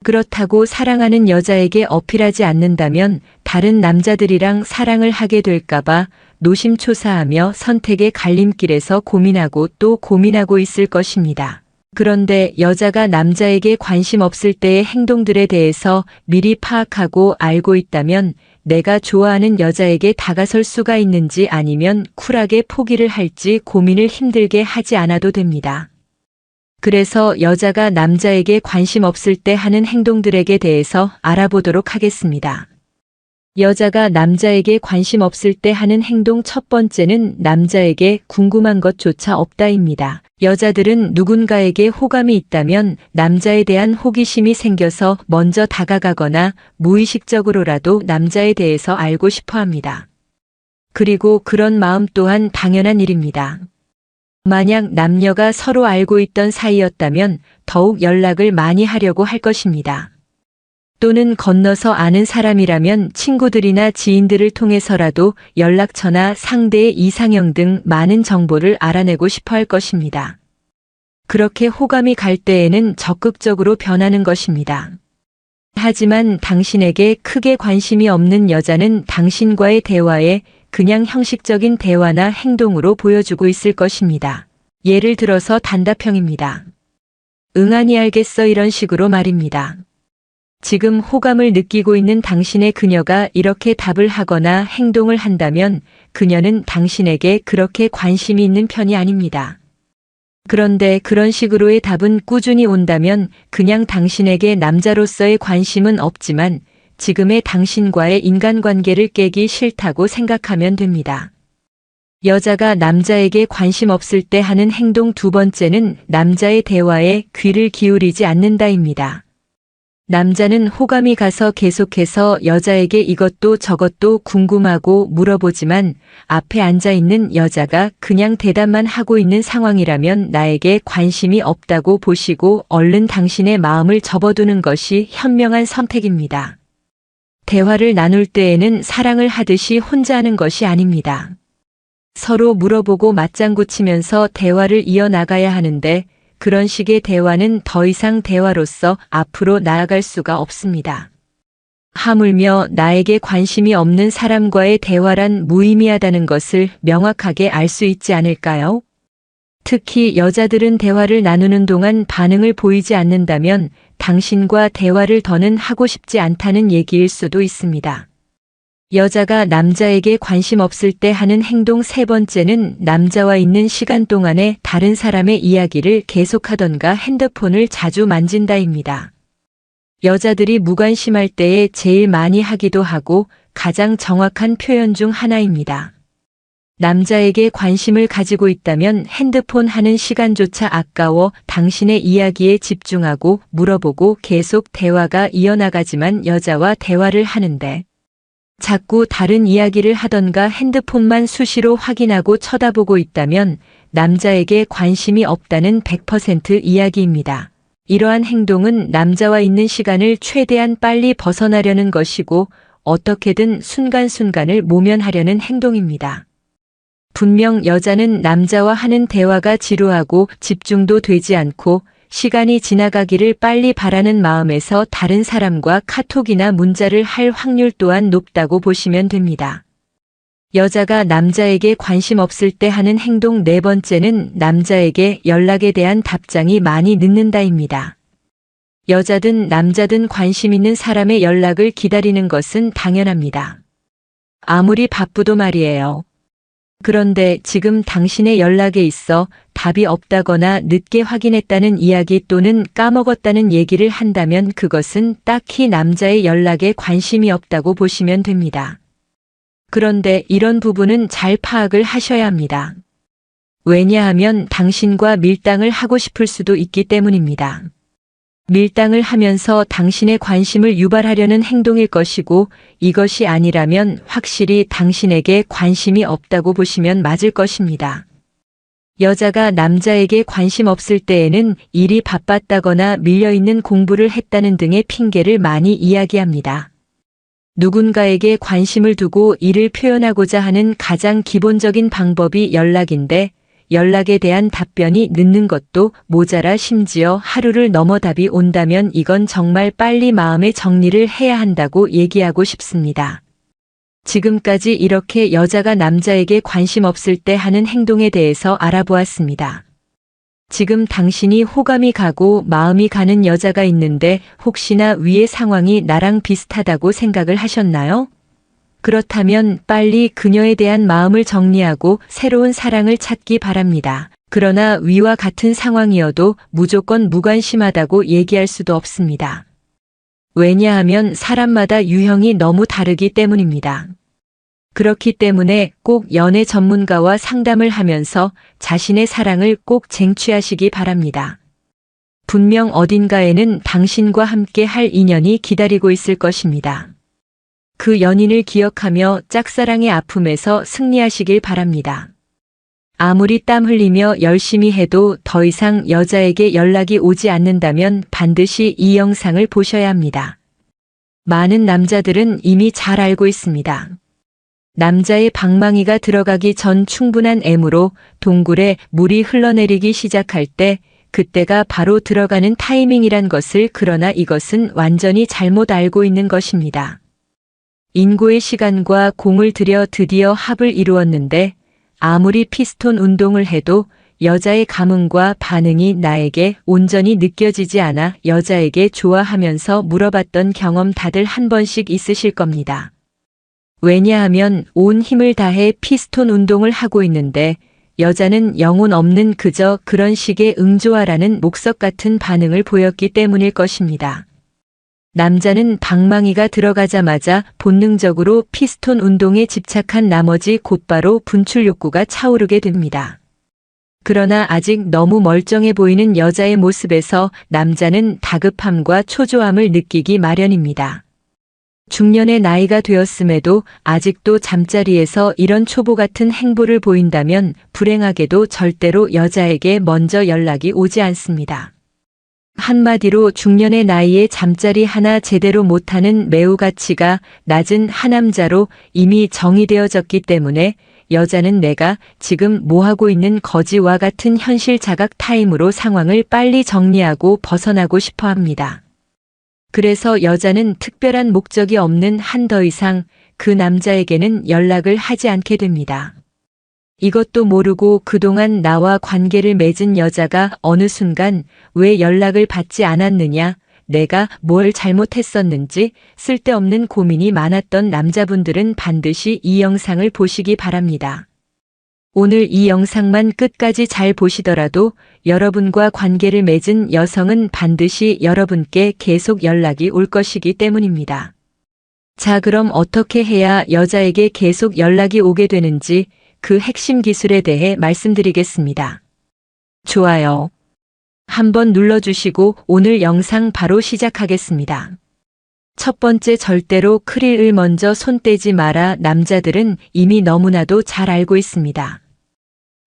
그렇다고 사랑하는 여자에게 어필하지 않는다면 다른 남자들이랑 사랑을 하게 될까봐 노심초사하며 선택의 갈림길에서 고민하고 또 고민하고 있을 것입니다. 그런데 여자가 남자에게 관심 없을 때의 행동들에 대해서 미리 파악하고 알고 있다면 내가 좋아하는 여자에게 다가설 수가 있는지 아니면 쿨하게 포기를 할지 고민을 힘들게 하지 않아도 됩니다. 그래서 여자가 남자에게 관심 없을 때 하는 행동들에 대해서 알아보도록 하겠습니다. 여자가 남자에게 관심 없을 때 하는 행동 첫 번째는 남자에게 궁금한 것조차 없다입니다. 여자들은 누군가에게 호감이 있다면 남자에 대한 호기심이 생겨서 먼저 다가가거나 무의식적으로라도 남자에 대해서 알고 싶어 합니다. 그리고 그런 마음 또한 당연한 일입니다. 만약 남녀가 서로 알고 있던 사이였다면 더욱 연락을 많이 하려고 할 것입니다. 또는 건너서 아는 사람이라면 친구들이나 지인들을 통해서라도 연락처나 상대의 이상형 등 많은 정보를 알아내고 싶어 할 것입니다. 그렇게 호감이 갈 때에는 적극적으로 변하는 것입니다. 하지만 당신에게 크게 관심이 없는 여자는 당신과의 대화에 그냥 형식적인 대화나 행동으로 보여주고 있을 것입니다. 예를 들어서 단답형입니다. 응아니 알겠어 이런 식으로 말입니다. 지금 호감을 느끼고 있는 당신의 그녀가 이렇게 답을 하거나 행동을 한다면 그녀는 당신에게 그렇게 관심이 있는 편이 아닙니다. 그런데 그런 식으로의 답은 꾸준히 온다면 그냥 당신에게 남자로서의 관심은 없지만 지금의 당신과의 인간관계를 깨기 싫다고 생각하면 됩니다. 여자가 남자에게 관심 없을 때 하는 행동 두 번째는 남자의 대화에 귀를 기울이지 않는다입니다. 남자는 호감이 가서 계속해서 여자에게 이것도 저것도 궁금하고 물어보지만 앞에 앉아 있는 여자가 그냥 대답만 하고 있는 상황이라면 나에게 관심이 없다고 보시고 얼른 당신의 마음을 접어두는 것이 현명한 선택입니다. 대화를 나눌 때에는 사랑을 하듯이 혼자 하는 것이 아닙니다. 서로 물어보고 맞장구 치면서 대화를 이어나가야 하는데 그런 식의 대화는 더 이상 대화로서 앞으로 나아갈 수가 없습니다. 하물며 나에게 관심이 없는 사람과의 대화란 무의미하다는 것을 명확하게 알 수 있지 않을까요? 특히 여자들은 대화를 나누는 동안 반응을 보이지 않는다면 당신과 대화를 더는 하고 싶지 않다는 얘기일 수도 있습니다. 여자가 남자에게 관심 없을 때 하는 행동 세 번째는 남자와 있는 시간 동안에 다른 사람의 이야기를 계속하던가 핸드폰을 자주 만진다입니다. 여자들이 무관심할 때에 제일 많이 하기도 하고 가장 정확한 표현 중 하나입니다. 남자에게 관심을 가지고 있다면 핸드폰 하는 시간조차 아까워 당신의 이야기에 집중하고 물어보고 계속 대화가 이어나가지만 여자와 대화를 하는데 자꾸 다른 이야기를 하던가 핸드폰만 수시로 확인하고 쳐다보고 있다면 남자에게 관심이 없다는 100% 이야기입니다. 이러한 행동은 남자와 있는 시간을 최대한 빨리 벗어나려는 것이고 어떻게든 순간순간을 모면하려는 행동입니다. 분명 여자는 남자와 하는 대화가 지루하고 집중도 되지 않고 시간이 지나가기를 빨리 바라는 마음에서 다른 사람과 카톡이나 문자를 할 확률 또한 높다고 보시면 됩니다. 여자가 남자에게 관심 없을 때 하는 행동 네 번째는 남자에게 연락에 대한 답장이 많이 늦는다입니다. 여자든 남자든 관심 있는 사람의 연락을 기다리는 것은 당연합니다. 아무리 바쁘도 말이에요. 그런데 지금 당신의 연락에 있어 답이 없다거나 늦게 확인했다는 이야기 또는 까먹었다는 얘기를 한다면 그것은 딱히 남자의 연락에 관심이 없다고 보시면 됩니다. 그런데 이런 부분은 잘 파악을 하셔야 합니다. 왜냐하면 당신과 밀당을 하고 싶을 수도 있기 때문입니다. 밀당을 하면서 당신의 관심을 유발하려는 행동일 것이고 이것이 아니라면 확실히 당신에게 관심이 없다고 보시면 맞을 것입니다. 여자가 남자에게 관심 없을 때에는 일이 바빴다거나 밀려있는 공부를 했다는 등의 핑계를 많이 이야기합니다. 누군가에게 관심을 두고 이를 표현하고자 하는 가장 기본적인 방법이 연락인데 연락에 대한 답변이 늦는 것도 모자라 심지어 하루를 넘어 답이 온다면 이건 정말 빨리 마음의 정리를 해야 한다고 얘기하고 싶습니다. 지금까지 이렇게 여자가 남자에게 관심 없을 때 하는 행동에 대해서 알아보았습니다. 지금 당신이 호감이 가고 마음이 가는 여자가 있는데 혹시나 위의 상황이 나랑 비슷하다고 생각을 하셨나요? 그렇다면 빨리 그녀에 대한 마음을 정리하고 새로운 사랑을 찾기 바랍니다. 그러나 위와 같은 상황이어도 무조건 무관심하다고 얘기할 수도 없습니다. 왜냐하면 사람마다 유형이 너무 다르기 때문입니다. 그렇기 때문에 꼭 연애 전문가와 상담을 하면서 자신의 사랑을 꼭 쟁취하시기 바랍니다. 분명 어딘가에는 당신과 함께 할 인연이 기다리고 있을 것입니다. 그 연인을 기억하며 짝사랑의 아픔에서 승리하시길 바랍니다. 아무리 땀 흘리며 열심히 해도 더 이상 여자에게 연락이 오지 않는다면 반드시 이 영상을 보셔야 합니다. 많은 남자들은 이미 잘 알고 있습니다. 남자의 방망이가 들어가기 전 충분한 M으로 동굴에 물이 흘러내리기 시작할 때 그때가 바로 들어가는 타이밍이란 것을 그러나 이것은 완전히 잘못 알고 있는 것입니다. 인고의 시간과 공을 들여 드디어 합을 이루었는데 아무리 피스톤 운동을 해도 여자의 감흥과 반응이 나에게 온전히 느껴지지 않아 여자에게 좋아하면서 물어봤던 경험 다들 한 번씩 있으실 겁니다. 왜냐하면 온 힘을 다해 피스톤 운동을 하고 있는데 여자는 영혼 없는 그저 그런 식의 응조하라는 목석 같은 반응을 보였기 때문일 것입니다. 남자는 방망이가 들어가자마자 본능적으로 피스톤 운동에 집착한 나머지 곧바로 분출 욕구가 차오르게 됩니다. 그러나 아직 너무 멀쩡해 보이는 여자의 모습에서 남자는 다급함과 초조함을 느끼기 마련입니다. 중년의 나이가 되었음에도 아직도 잠자리에서 이런 초보 같은 행보를 보인다면 불행하게도 절대로 여자에게 먼저 연락이 오지 않습니다. 한마디로 중년의 나이에 잠자리 하나 제대로 못하는 매우 가치가 낮은 하남자로 이미 정의되어졌기 때문에 여자는 내가 지금 뭐하고 있는 거지와 같은 현실 자각 타임으로 상황을 빨리 정리하고 벗어나고 싶어 합니다. 그래서 여자는 특별한 목적이 없는 한 더 이상 그 남자에게는 연락을 하지 않게 됩니다. 이것도 모르고 그동안 나와 관계를 맺은 여자가 어느 순간 왜 연락을 받지 않았느냐, 내가 뭘 잘못했었는지 쓸데없는 고민이 많았던 남자분들은 반드시 이 영상을 보시기 바랍니다. 오늘 이 영상만 끝까지 잘 보시더라도 여러분과 관계를 맺은 여성은 반드시 여러분께 계속 연락이 올 것이기 때문입니다. 자, 그럼 어떻게 해야 여자에게 계속 연락이 오게 되는지, 그 핵심 기술에 대해 말씀드리겠습니다. 좋아요. 한번 눌러주시고 오늘 영상 바로 시작하겠습니다. 첫 번째, 절대로 크릴을 먼저 손 떼지 마라. 남자들은 이미 너무나도 잘 알고 있습니다.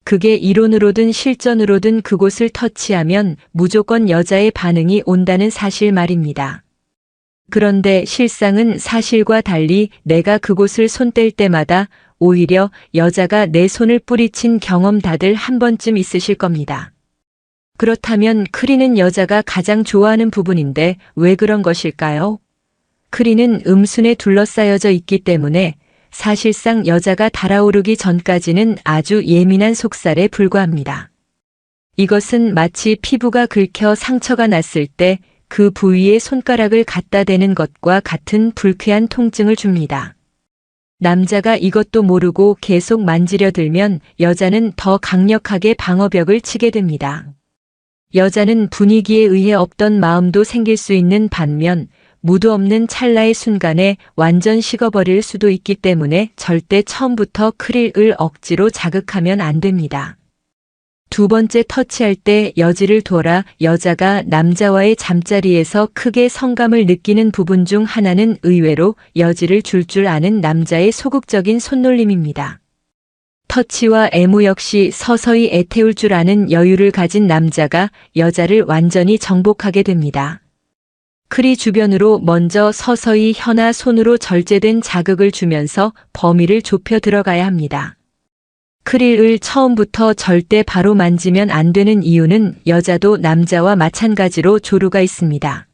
그게 이론으로든 실전으로든 그곳을 터치하면 무조건 여자의 반응이 온다는 사실 말입니다. 그런데 실상은 사실과 달리 내가 그곳을 손 뗄 때마다 오히려 여자가 내 손을 뿌리친 경험 다들 한 번쯤 있으실 겁니다. 그렇다면 크리는 여자가 가장 좋아하는 부분인데 왜 그런 것일까요? 크리는 음순에 둘러싸여져 있기 때문에 사실상 여자가 달아오르기 전까지는 아주 예민한 속살에 불과합니다. 이것은 마치 피부가 긁혀 상처가 났을 때 그 부위에 손가락을 갖다 대는 것과 같은 불쾌한 통증을 줍니다. 남자가 이것도 모르고 계속 만지려 들면 여자는 더 강력하게 방어벽을 치게 됩니다. 여자는 분위기에 의해 없던 마음도 생길 수 있는 반면 무드 없는 찰나의 순간에 완전 식어버릴 수도 있기 때문에 절대 처음부터 크릴을 억지로 자극하면 안 됩니다. 두 번째, 터치할 때 여지를 둬라. 여자가 남자와의 잠자리에서 크게 성감을 느끼는 부분 중 하나는 의외로 여지를 줄 아는 남자의 소극적인 손놀림입니다. 터치와 애무 역시 서서히 애태울 줄 아는 여유를 가진 남자가 여자를 완전히 정복하게 됩니다. 크리 주변으로 먼저 서서히 혀나 손으로 절제된 자극을 주면서 범위를 좁혀 들어가야 합니다. 크릴을 처음부터 절대 바로 만지면 안 되는 이유는 여자도 남자와 마찬가지로 조류가 있습니다.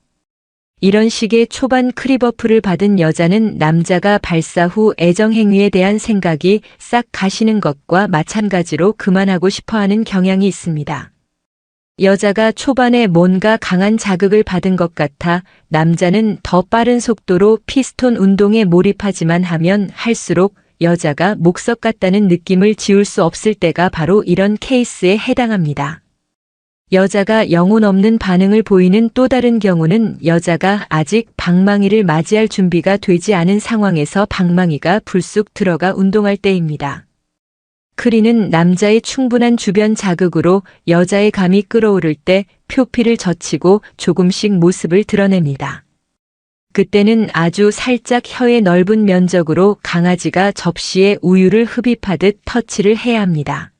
이런 식의 초반 크리버프를 받은 여자는 남자가 발사 후 애정행위에 대한 생각이 싹 가시는 것과 마찬가지로 그만하고 싶어하는 경향이 있습니다. 여자가 초반에 뭔가 강한 자극을 받은 것 같아 남자는 더 빠른 속도로 피스톤 운동에 몰입하지만 하면 할수록 여자가 목석 같다는 느낌을 지울 수 없을 때가 바로 이런 케이스에 해당합니다. 여자가 영혼 없는 반응을 보이는 또 다른 경우는 여자가 아직 방망이를 맞이할 준비가 되지 않은 상황에서 방망이가 불쑥 들어가 운동할 때입니다. 크리는 남자의 충분한 주변 자극으로 여자의 감이 끓어오를 때 표피를 젖히고 조금씩 모습을 드러냅니다. 그때는 아주 살짝 혀의 넓은 면적으로 강아지가 접시에 우유를 흡입하듯 터치를 해야 합니다.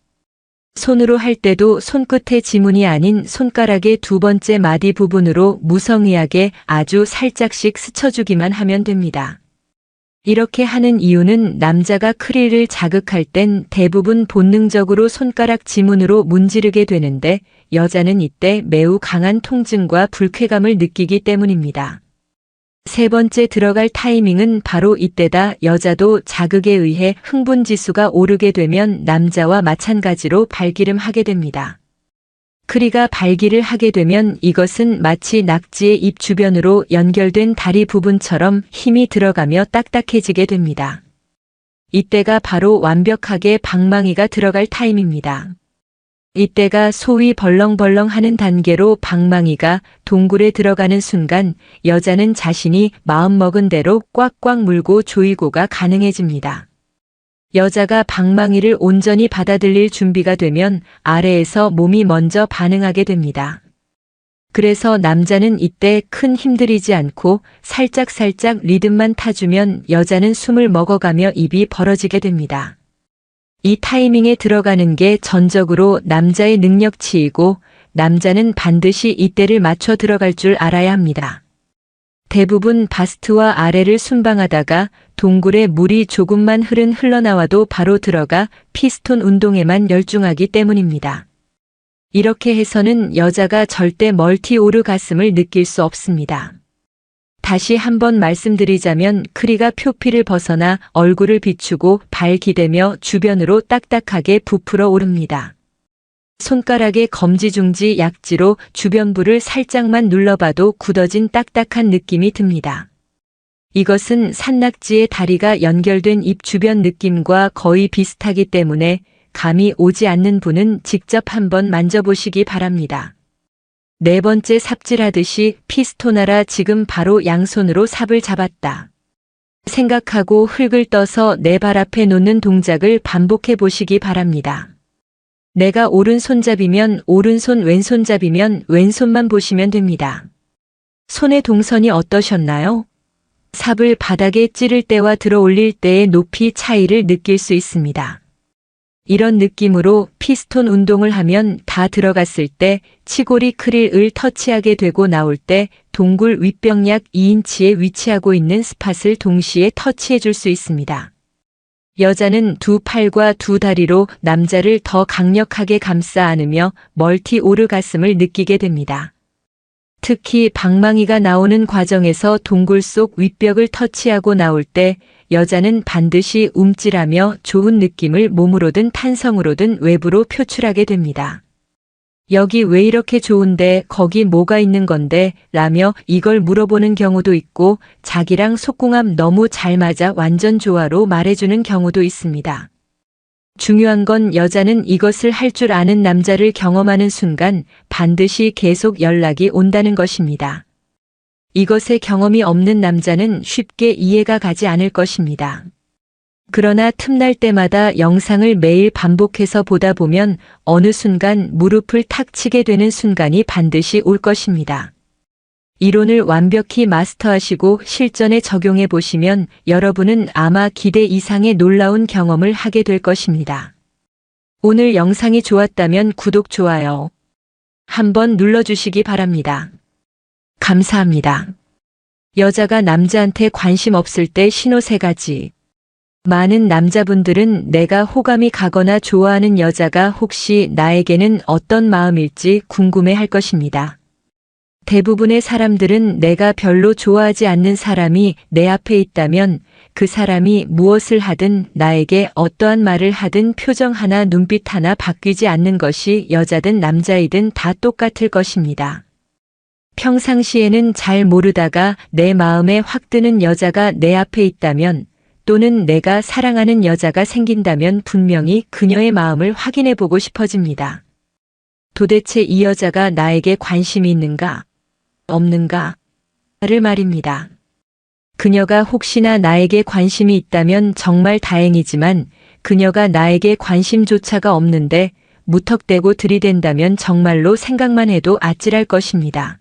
손으로 할 때도 손끝의 지문이 아닌 손가락의 두 번째 마디 부분으로 무성의하게 아주 살짝씩 스쳐주기만 하면 됩니다. 이렇게 하는 이유는 남자가 크릴을 자극할 땐 대부분 본능적으로 손가락 지문으로 문지르게 되는데 여자는 이때 매우 강한 통증과 불쾌감을 느끼기 때문입니다. 세 번째, 들어갈 타이밍은 바로 이때다. 여자도 자극에 의해 흥분지수가 오르게 되면 남자와 마찬가지로 발기름하게 됩니다. 크리가 발기를 하게 되면 이것은 마치 낙지의 입 주변으로 연결된 다리 부분처럼 힘이 들어가며 딱딱해지게 됩니다. 이때가 바로 완벽하게 방망이가 들어갈 타임입니다. 이때가 소위 벌렁벌렁 하는 단계로 방망이가 동굴에 들어가는 순간 여자는 자신이 마음먹은 대로 꽉꽉 물고 조이고가 가능해집니다. 여자가 방망이를 온전히 받아들일 준비가 되면 아래에서 몸이 먼저 반응하게 됩니다. 그래서 남자는 이때 큰 힘들이지 않고 살짝살짝 리듬만 타주면 여자는 숨을 먹어가며 입이 벌어지게 됩니다. 이 타이밍에 들어가는 게 전적으로 남자의 능력치이고 남자는 반드시 이때를 맞춰 들어갈 줄 알아야 합니다. 대부분 바스트와 아래를 순방하다가 동굴에 물이 조금만 흘러나와도 바로 들어가 피스톤 운동에만 열중하기 때문입니다. 이렇게 해서는 여자가 절대 멀티 오르가슴을 느낄 수 없습니다. 다시 한번 말씀드리자면 크리가 표피를 벗어나 얼굴을 비추고 발 기대며 주변으로 딱딱하게 부풀어 오릅니다. 손가락의 검지중지 약지로 주변부를 살짝만 눌러봐도 굳어진 딱딱한 느낌이 듭니다. 이것은 산낙지의 다리가 연결된 입 주변 느낌과 거의 비슷하기 때문에 감이 오지 않는 분은 직접 한번 만져보시기 바랍니다. 네 번째, 삽질하듯이 피스톤하라. 지금 바로 양손으로 삽을 잡았다. 생각하고 흙을 떠서 내 발 앞에 놓는 동작을 반복해 보시기 바랍니다. 내가 오른손잡이면 오른손, 왼손잡이면 왼손만 보시면 됩니다. 손의 동선이 어떠셨나요? 삽을 바닥에 찌를 때와 들어 올릴 때의 높이 차이를 느낄 수 있습니다. 이런 느낌으로 피스톤 운동을 하면 다 들어갔을 때 치골이 크릴을 터치하게 되고 나올 때 동굴 윗벽 약 2인치에 위치하고 있는 스팟을 동시에 터치해 줄 수 있습니다. 여자는 두 팔과 두 다리로 남자를 더 강력하게 감싸 안으며 멀티 오르가슴을 느끼게 됩니다. 특히 방망이가 나오는 과정에서 동굴 속 윗벽을 터치하고 나올 때 여자는 반드시 움찔하며 좋은 느낌을 몸으로든 탄성으로든 외부로 표출하게 됩니다. 여기 왜 이렇게 좋은데 거기 뭐가 있는 건데 라며 이걸 물어보는 경우도 있고 자기랑 속궁합 너무 잘 맞아 완전 좋아로 말해주는 경우도 있습니다. 중요한 건 여자는 이것을 할 줄 아는 남자를 경험하는 순간 반드시 계속 연락이 온다는 것입니다. 이것에 경험이 없는 남자는 쉽게 이해가 가지 않을 것입니다. 그러나 틈날 때마다 영상을 매일 반복해서 보다 보면 어느 순간 무릎을 탁 치게 되는 순간이 반드시 올 것입니다. 이론을 완벽히 마스터하시고 실전에 적용해 보시면 여러분은 아마 기대 이상의 놀라운 경험을 하게 될 것입니다. 오늘 영상이 좋았다면 구독, 좋아요 한번 눌러주시기 바랍니다. 감사합니다. 여자가 남자한테 관심 없을 때 신호 3가지. 많은 남자분들은 내가 호감이 가거나 좋아하는 여자가 혹시 나에게는 어떤 마음일지 궁금해 할 것입니다. 대부분의 사람들은 내가 별로 좋아하지 않는 사람이 내 앞에 있다면 그 사람이 무엇을 하든 나에게 어떠한 말을 하든 표정 하나, 눈빛 하나 바뀌지 않는 것이 여자든 남자이든 다 똑같을 것입니다. 평상시에는 잘 모르다가 내 마음에 확 드는 여자가 내 앞에 있다면 또는 내가 사랑하는 여자가 생긴다면 분명히 그녀의 마음을 확인해 보고 싶어집니다. 도대체 이 여자가 나에게 관심이 있는가? 없는가? 를 말입니다. 그녀가 혹시나 나에게 관심이 있다면 정말 다행이지만 그녀가 나에게 관심조차가 없는데 무턱대고 들이댄다면 정말로 생각만 해도 아찔할 것입니다.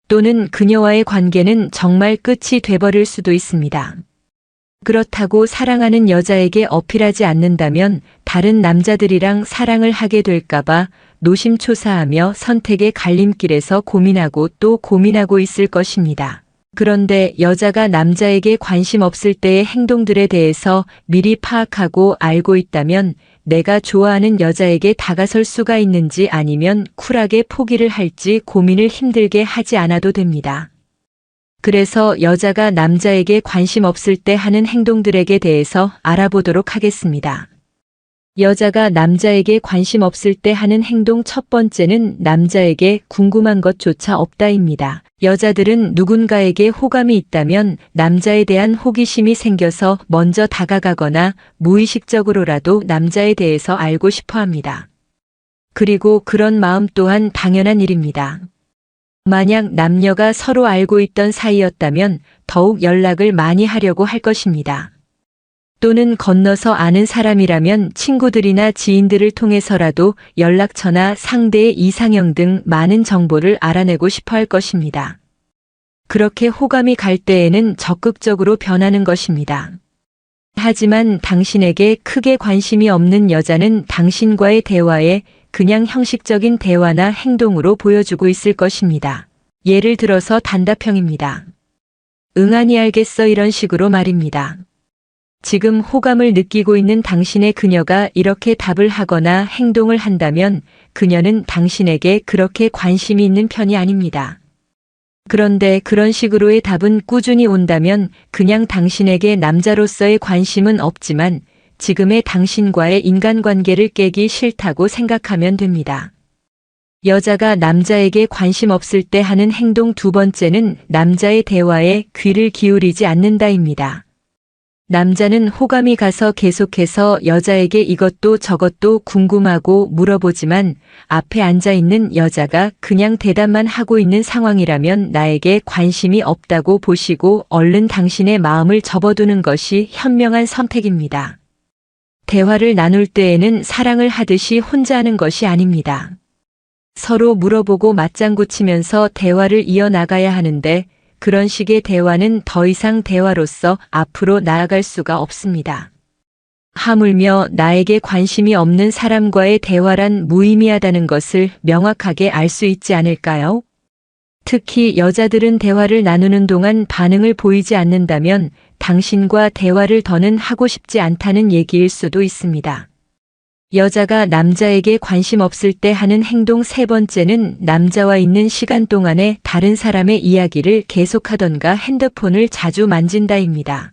또는 그녀와의 관계는 정말 끝이 돼버릴 수도 있습니다. 그렇다고 사랑하는 여자에게 어필하지 않는다면 다른 남자들이랑 사랑을 하게 될까봐 노심초사하며 선택의 갈림길에서 고민하고 또 고민하고 있을 것입니다. 그런데 여자가 남자에게 관심 없을 때의 행동들에 대해서 미리 파악하고 알고 있다면 내가 좋아하는 여자에게 다가설 수가 있는지 아니면 쿨하게 포기를 할지 고민을 힘들게 하지 않아도 됩니다. 그래서 여자가 남자에게 관심 없을 때 하는 행동들에 대해서 알아보도록 하겠습니다. 여자가 남자에게 관심 없을 때 하는 행동 첫 번째는 남자에게 궁금한 것조차 없다입니다. 여자들은 누군가에게 호감이 있다면 남자에 대한 호기심이 생겨서 먼저 다가가거나 무의식적으로라도 남자에 대해서 알고 싶어 합니다. 그리고 그런 마음 또한 당연한 일입니다. 만약 남녀가 서로 알고 있던 사이였다면 더욱 연락을 많이 하려고 할 것입니다. 또는 건너서 아는 사람이라면 친구들이나 지인들을 통해서라도 연락처나 상대의 이상형 등 많은 정보를 알아내고 싶어 할 것입니다. 그렇게 호감이 갈 때에는 적극적으로 변하는 것입니다. 하지만 당신에게 크게 관심이 없는 여자는 당신과의 대화에 그냥 형식적인 대화나 행동으로 보여주고 있을 것입니다. 예를 들어서 단답형입니다. 응아니 알겠어 이런 식으로 말입니다. 지금 호감을 느끼고 있는 당신의 그녀가 이렇게 답을 하거나 행동을 한다면 그녀는 당신에게 그렇게 관심이 있는 편이 아닙니다. 그런데 그런 식으로의 답은 꾸준히 온다면 그냥 당신에게 남자로서의 관심은 없지만 지금의 당신과의 인간관계를 깨기 싫다고 생각하면 됩니다. 여자가 남자에게 관심 없을 때 하는 행동 두 번째는 남자의 대화에 귀를 기울이지 않는다입니다. 남자는 호감이 가서 계속해서 여자에게 이것도 저것도 궁금하고 물어보지만 앞에 앉아 있는 여자가 그냥 대답만 하고 있는 상황이라면 나에게 관심이 없다고 보시고 얼른 당신의 마음을 접어두는 것이 현명한 선택입니다. 대화를 나눌 때에는 사랑을 하듯이 혼자 하는 것이 아닙니다. 서로 물어보고 맞장구 치면서 대화를 이어나가야 하는데 그런 식의 대화는 더 이상 대화로서 앞으로 나아갈 수가 없습니다. 하물며 나에게 관심이 없는 사람과의 대화란 무의미하다는 것을 명확하게 알 수 있지 않을까요? 특히 여자들은 대화를 나누는 동안 반응을 보이지 않는다면 당신과 대화를 더는 하고 싶지 않다는 얘기일 수도 있습니다. 여자가 남자에게 관심 없을 때 하는 행동 세 번째는 남자와 있는 시간 동안에 다른 사람의 이야기를 계속하던가 핸드폰을 자주 만진다입니다.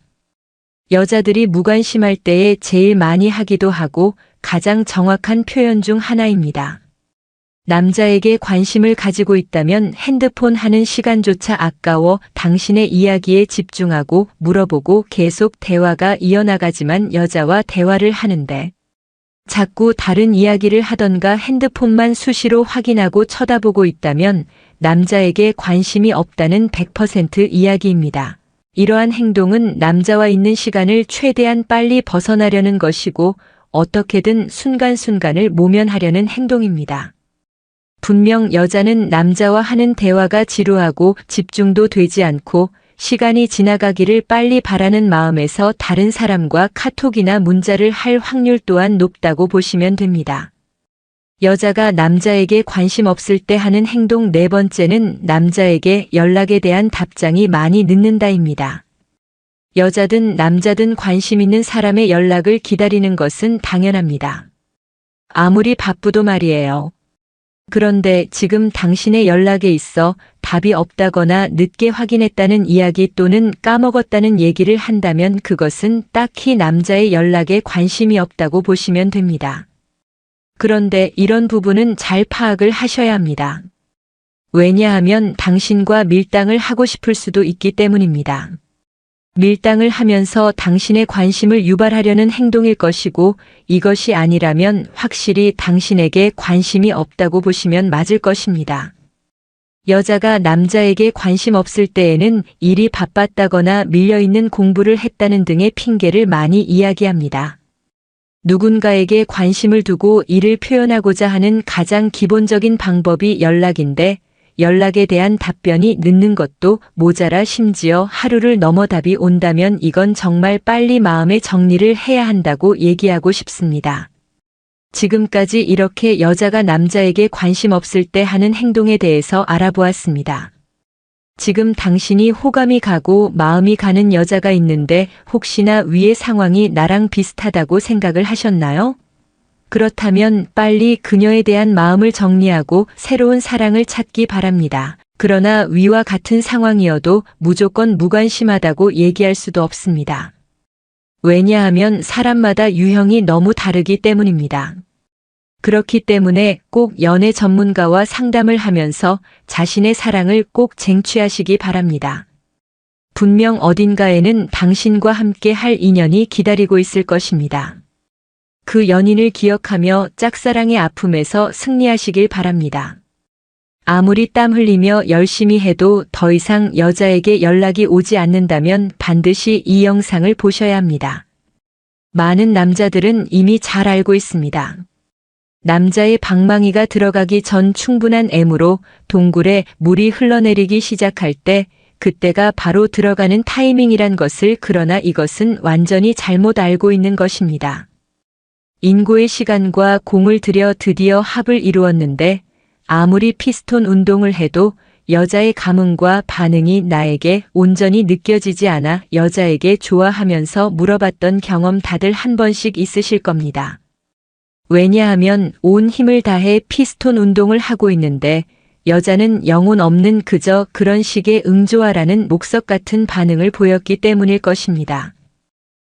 여자들이 무관심할 때에 제일 많이 하기도 하고 가장 정확한 표현 중 하나입니다. 남자에게 관심을 가지고 있다면 핸드폰 하는 시간조차 아까워 당신의 이야기에 집중하고 물어보고 계속 대화가 이어나가지만 여자와 대화를 하는데 자꾸 다른 이야기를 하던가 핸드폰만 수시로 확인하고 쳐다보고 있다면 남자에게 관심이 없다는 100% 이야기입니다. 이러한 행동은 남자와 있는 시간을 최대한 빨리 벗어나려는 것이고 어떻게든 순간순간을 모면하려는 행동입니다. 분명 여자는 남자와 하는 대화가 지루하고 집중도 되지 않고 시간이 지나가기를 빨리 바라는 마음에서 다른 사람과 카톡이나 문자를 할 확률 또한 높다고 보시면 됩니다. 여자가 남자에게 관심 없을 때 하는 행동 네 번째는 남자에게 연락에 대한 답장이 많이 늦는다입니다. 여자든 남자든 관심 있는 사람의 연락을 기다리는 것은 당연합니다. 아무리 바쁘도 말이에요. 그런데 지금 당신의 연락에 있어 답이 없다거나 늦게 확인했다는 이야기 또는 까먹었다는 얘기를 한다면 그것은 딱히 남자의 연락에 관심이 없다고 보시면 됩니다. 그런데 이런 부분은 잘 파악을 하셔야 합니다. 왜냐하면 당신과 밀당을 하고 싶을 수도 있기 때문입니다. 밀당을 하면서 당신의 관심을 유발하려는 행동일 것이고 이것이 아니라면 확실히 당신에게 관심이 없다고 보시면 맞을 것입니다. 여자가 남자에게 관심 없을 때에는 일이 바빴다거나 밀려있는 공부를 했다는 등의 핑계를 많이 이야기합니다. 누군가에게 관심을 두고 이를 표현하고자 하는 가장 기본적인 방법이 연락인데 연락에 대한 답변이 늦는 것도 모자라 심지어 하루를 넘어 답이 온다면 이건 정말 빨리 마음의 정리를 해야 한다고 얘기하고 싶습니다. 지금까지 이렇게 여자가 남자에게 관심 없을 때 하는 행동에 대해서 알아보았습니다. 지금 당신이 호감이 가고 마음이 가는 여자가 있는데 혹시나 위의 상황이 나랑 비슷하다고 생각을 하셨나요? 그렇다면 빨리 그녀에 대한 마음을 정리하고 새로운 사랑을 찾기 바랍니다. 그러나 위와 같은 상황이어도 무조건 무관심하다고 얘기할 수도 없습니다. 왜냐하면 사람마다 유형이 너무 다르기 때문입니다. 그렇기 때문에 꼭 연애 전문가와 상담을 하면서 자신의 사랑을 꼭 쟁취하시기 바랍니다. 분명 어딘가에는 당신과 함께 할 인연이 기다리고 있을 것입니다. 그 연인을 기억하며 짝사랑의 아픔에서 승리하시길 바랍니다. 아무리 땀 흘리며 열심히 해도 더 이상 여자에게 연락이 오지 않는다면 반드시 이 영상을 보셔야 합니다. 많은 남자들은 이미 잘 알고 있습니다. 남자의 방망이가 들어가기 전 충분한 M으로 동굴에 물이 흘러내리기 시작할 때 그때가 바로 들어가는 타이밍이란 것을 그러나 이것은 완전히 잘못 알고 있는 것입니다. 인고의 시간과 공을 들여 드디어 합을 이루었는데 아무리 피스톤 운동을 해도 여자의 감흥과 반응이 나에게 온전히 느껴지지 않아 여자에게 좋아하면서 물어봤던 경험 다들 한 번씩 있으실 겁니다. 왜냐하면 온 힘을 다해 피스톤 운동을 하고 있는데 여자는 영혼 없는 그저 그런 식의 응조하라는 목석 같은 반응을 보였기 때문일 것입니다.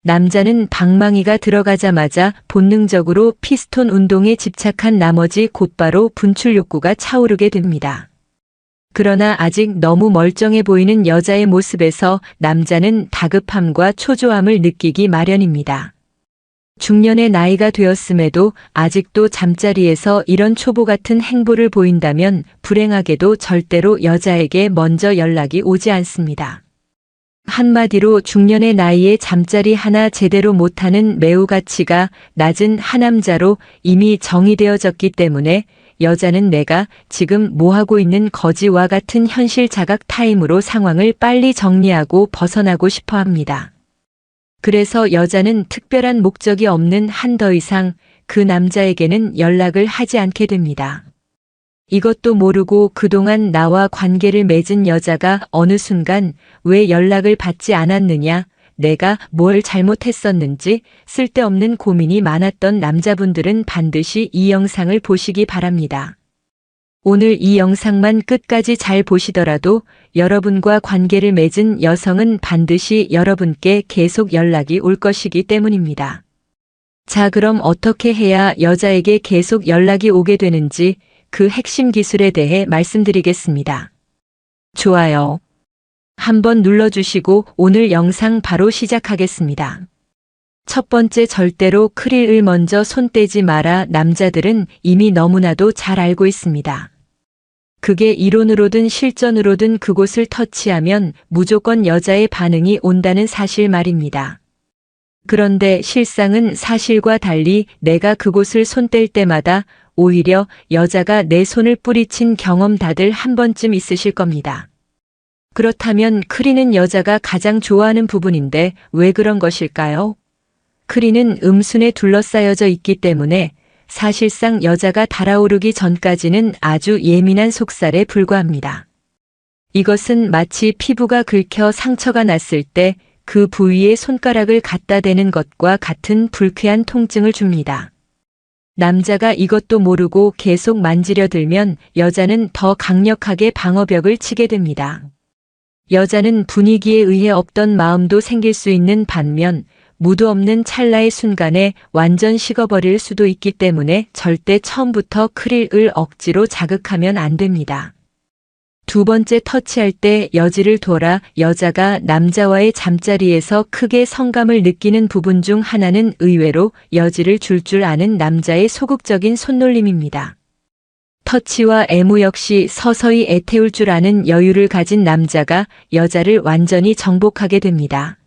남자는 방망이가 들어가자마자 본능적으로 피스톤 운동에 집착한 나머지 곧바로 분출 욕구가 차오르게 됩니다. 그러나 아직 너무 멀쩡해 보이는 여자의 모습에서 남자는 다급함과 초조함을 느끼기 마련입니다. 중년의 나이가 되었음에도 아직도 잠자리에서 이런 초보 같은 행보를 보인다면 불행하게도 절대로 여자에게 먼저 연락이 오지 않습니다. 한마디로 중년의 나이에 잠자리 하나 제대로 못하는 매우 가치가 낮은 하남자로 이미 정의되어졌기 때문에 여자는 내가 지금 뭐하고 있는 거지와 같은 현실 자각 타임으로 상황을 빨리 정리하고 벗어나고 싶어 합니다. 그래서 여자는 특별한 목적이 없는 한 더 이상 그 남자에게는 연락을 하지 않게 됩니다. 이것도 모르고 그동안 나와 관계를 맺은 여자가 어느 순간 왜 연락을 받지 않았느냐, 내가 뭘 잘못했었는지 쓸데없는 고민이 많았던 남자분들은 반드시 이 영상을 보시기 바랍니다. 오늘 이 영상만 끝까지 잘 보시더라도 여러분과 관계를 맺은 여성은 반드시 여러분께 계속 연락이 올 것이기 때문입니다. 자, 그럼 어떻게 해야 여자에게 계속 연락이 오게 되는지 그 핵심 기술에 대해 말씀드리겠습니다. 좋아요 한번 눌러주시고 오늘 영상 바로 시작하겠습니다. 첫 번째, 절대로 크릴을 먼저 손 떼지 마라. 남자들은 이미 너무나도 잘 알고 있습니다. 그게 이론으로든 실전으로든 그곳을 터치하면 무조건 여자의 반응이 온다는 사실 말입니다. 그런데 실상은 사실과 달리 내가 그곳을 손 뗄 때마다 오히려 여자가 내 손을 뿌리친 경험 다들 한 번쯤 있으실 겁니다. 그렇다면 크리는 여자가 가장 좋아하는 부분인데 왜 그런 것일까요? 크리는 음순에 둘러싸여져 있기 때문에 사실상 여자가 달아오르기 전까지는 아주 예민한 속살에 불과합니다. 이것은 마치 피부가 긁혀 상처가 났을 때 그 부위에 손가락을 갖다 대는 것과 같은 불쾌한 통증을 줍니다. 남자가 이것도 모르고 계속 만지려 들면 여자는 더 강력하게 방어벽을 치게 됩니다. 여자는 분위기에 의해 없던 마음도 생길 수 있는 반면 무드 없는 찰나의 순간에 완전 식어버릴 수도 있기 때문에 절대 처음부터 크릴을 억지로 자극하면 안 됩니다. 두 번째, 터치할 때 여지를 둬라. 여자가 남자와의 잠자리에서 크게 성감을 느끼는 부분 중 하나는 의외로 여지를 줄 아는 남자의 소극적인 손놀림입니다. 터치와 애무 역시 서서히 애태울 줄 아는 여유를 가진 남자가 여자를 완전히 정복하게 됩니다.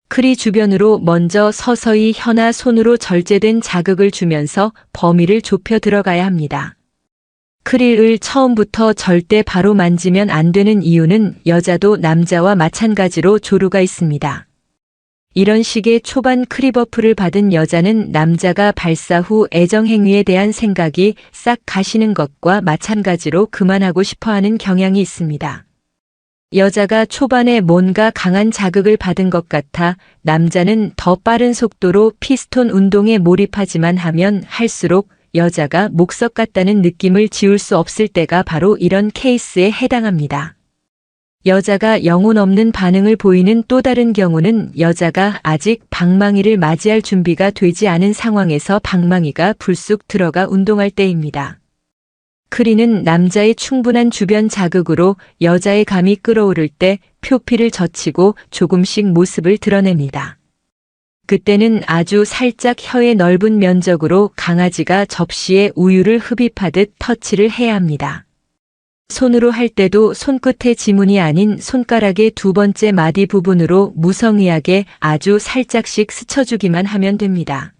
크리 주변으로 먼저 서서히 혀나 손으로 절제된 자극을 주면서 범위를 좁혀 들어가야 합니다. 크릴을 처음부터 절대 바로 만지면 안 되는 이유는 여자도 남자와 마찬가지로 조류가 있습니다. 이런 식의 초반 크리버프를 받은 여자는 남자가 발사 후 애정행위에 대한 생각이 싹 가시는 것과 마찬가지로 그만하고 싶어하는 경향이 있습니다. 여자가 초반에 뭔가 강한 자극을 받은 것 같아 남자는 더 빠른 속도로 피스톤 운동에 몰입하지만 하면 할수록 여자가 목석 같다는 느낌을 지울 수 없을 때가 바로 이런 케이스에 해당합니다. 여자가 영혼 없는 반응을 보이는 또 다른 경우는 여자가 아직 방망이를 맞이할 준비가 되지 않은 상황에서 방망이가 불쑥 들어가 운동할 때입니다. 크리는 남자의 충분한 주변 자극으로 여자의 감이 끓어오를 때 표피를 젖히고 조금씩 모습을 드러냅니다. 그때는 아주 살짝 혀의 넓은 면적으로 강아지가 접시에 우유를 흡입하듯 터치를 해야 합니다. 손으로 할 때도 손끝의 지문이 아닌 손가락의 두 번째 마디 부분으로 무성의하게 아주 살짝씩 스쳐주기만 하면 됩니다.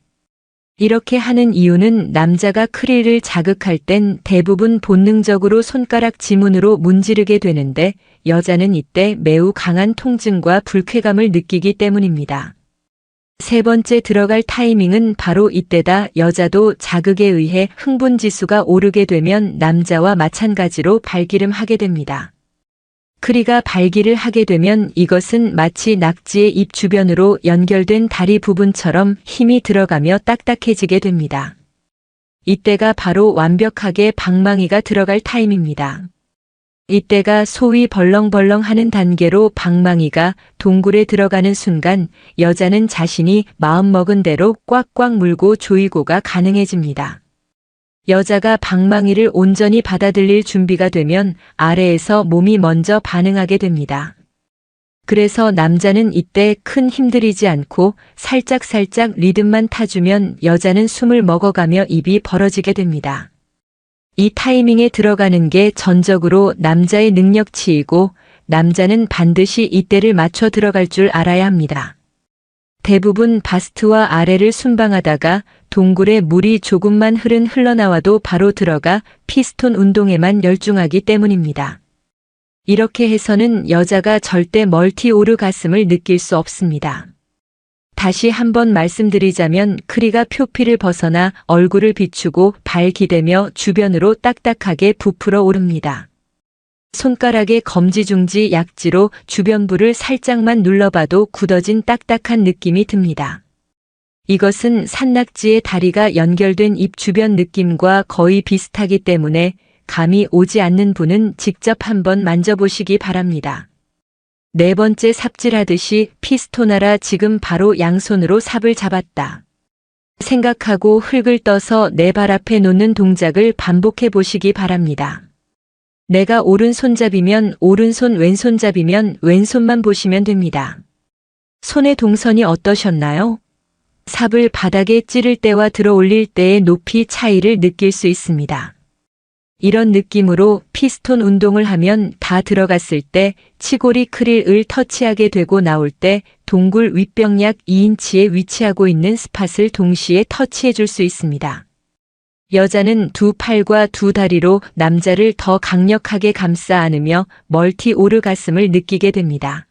이렇게 하는 이유는 남자가 크릴을 자극할 땐 대부분 본능적으로 손가락 지문으로 문지르게 되는데 여자는 이때 매우 강한 통증과 불쾌감을 느끼기 때문입니다. 세 번째, 들어갈 타이밍은 바로 이때다. 여자도 자극에 의해 흥분지수가 오르게 되면 남자와 마찬가지로 발기름하게 됩니다. 크리가 발기를 하게 되면 이것은 마치 낙지의 입 주변으로 연결된 다리 부분처럼 힘이 들어가며 딱딱해지게 됩니다. 이때가 바로 완벽하게 방망이가 들어갈 타임입니다. 이때가 소위 벌렁벌렁하는 단계로 방망이가 동굴에 들어가는 순간 여자는 자신이 마음먹은 대로 꽉꽉 물고 조이고가 가능해집니다. 여자가 방망이를 온전히 받아들일 준비가 되면 아래에서 몸이 먼저 반응하게 됩니다. 그래서 남자는 이때 큰 힘들이지 않고 살짝살짝 리듬만 타주면 여자는 숨을 먹어가며 입이 벌어지게 됩니다. 이 타이밍에 들어가는 게 전적으로 남자의 능력치이고 남자는 반드시 이때를 맞춰 들어갈 줄 알아야 합니다. 대부분 바스트와 아래를 순방하다가 동굴에 물이 조금만 흘러나와도 바로 들어가 피스톤 운동에만 열중하기 때문입니다. 이렇게 해서는 여자가 절대 멀티 오르가슴을 느낄 수 없습니다. 다시 한번 말씀드리자면 크리가 표피를 벗어나 얼굴을 비추고 발 기대며 주변으로 딱딱하게 부풀어 오릅니다. 손가락의 검지중지 약지로 주변부를 살짝만 눌러봐도 굳어진 딱딱한 느낌이 듭니다. 이것은 산낙지의 다리가 연결된 입 주변 느낌과 거의 비슷하기 때문에 감이 오지 않는 분은 직접 한번 만져보시기 바랍니다. 네 번째 삽질하듯이 피스토나라 지금 바로 양손으로 삽을 잡았다 생각하고 흙을 떠서 내 발 앞에 놓는 동작을 반복해 보시기 바랍니다. 내가 오른손잡이면 오른손, 왼손잡이면 왼손만 보시면 됩니다. 손의 동선이 어떠셨나요? 삽을 바닥에 찌를 때와 들어 올릴 때의 높이 차이를 느낄 수 있습니다. 이런 느낌으로 피스톤 운동을 하면 다 들어갔을 때 치골이 크릴을 터치하게 되고 나올 때 동굴 윗벽 약 2인치에 위치하고 있는 스팟을 동시에 터치해 줄 수 있습니다. 여자는 두 팔과 두 다리로 남자를 더 강력하게 감싸 안으며 멀티 오르가슴을 느끼게 됩니다.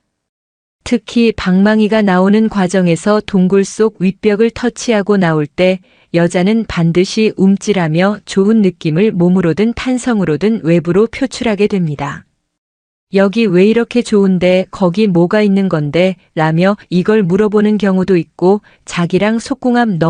특히 방망이가 나오는 과정에서 동굴 속 윗벽을 터치하고 나올 때 여자는 반드시 움찔하며 좋은 느낌을 몸으로든 탄성으로든 외부로 표출하게 됩니다. 여기 왜 이렇게 좋은데 거기 뭐가 있는 건데 라며 이걸 물어보는 경우도 있고 자기랑 속궁합 너무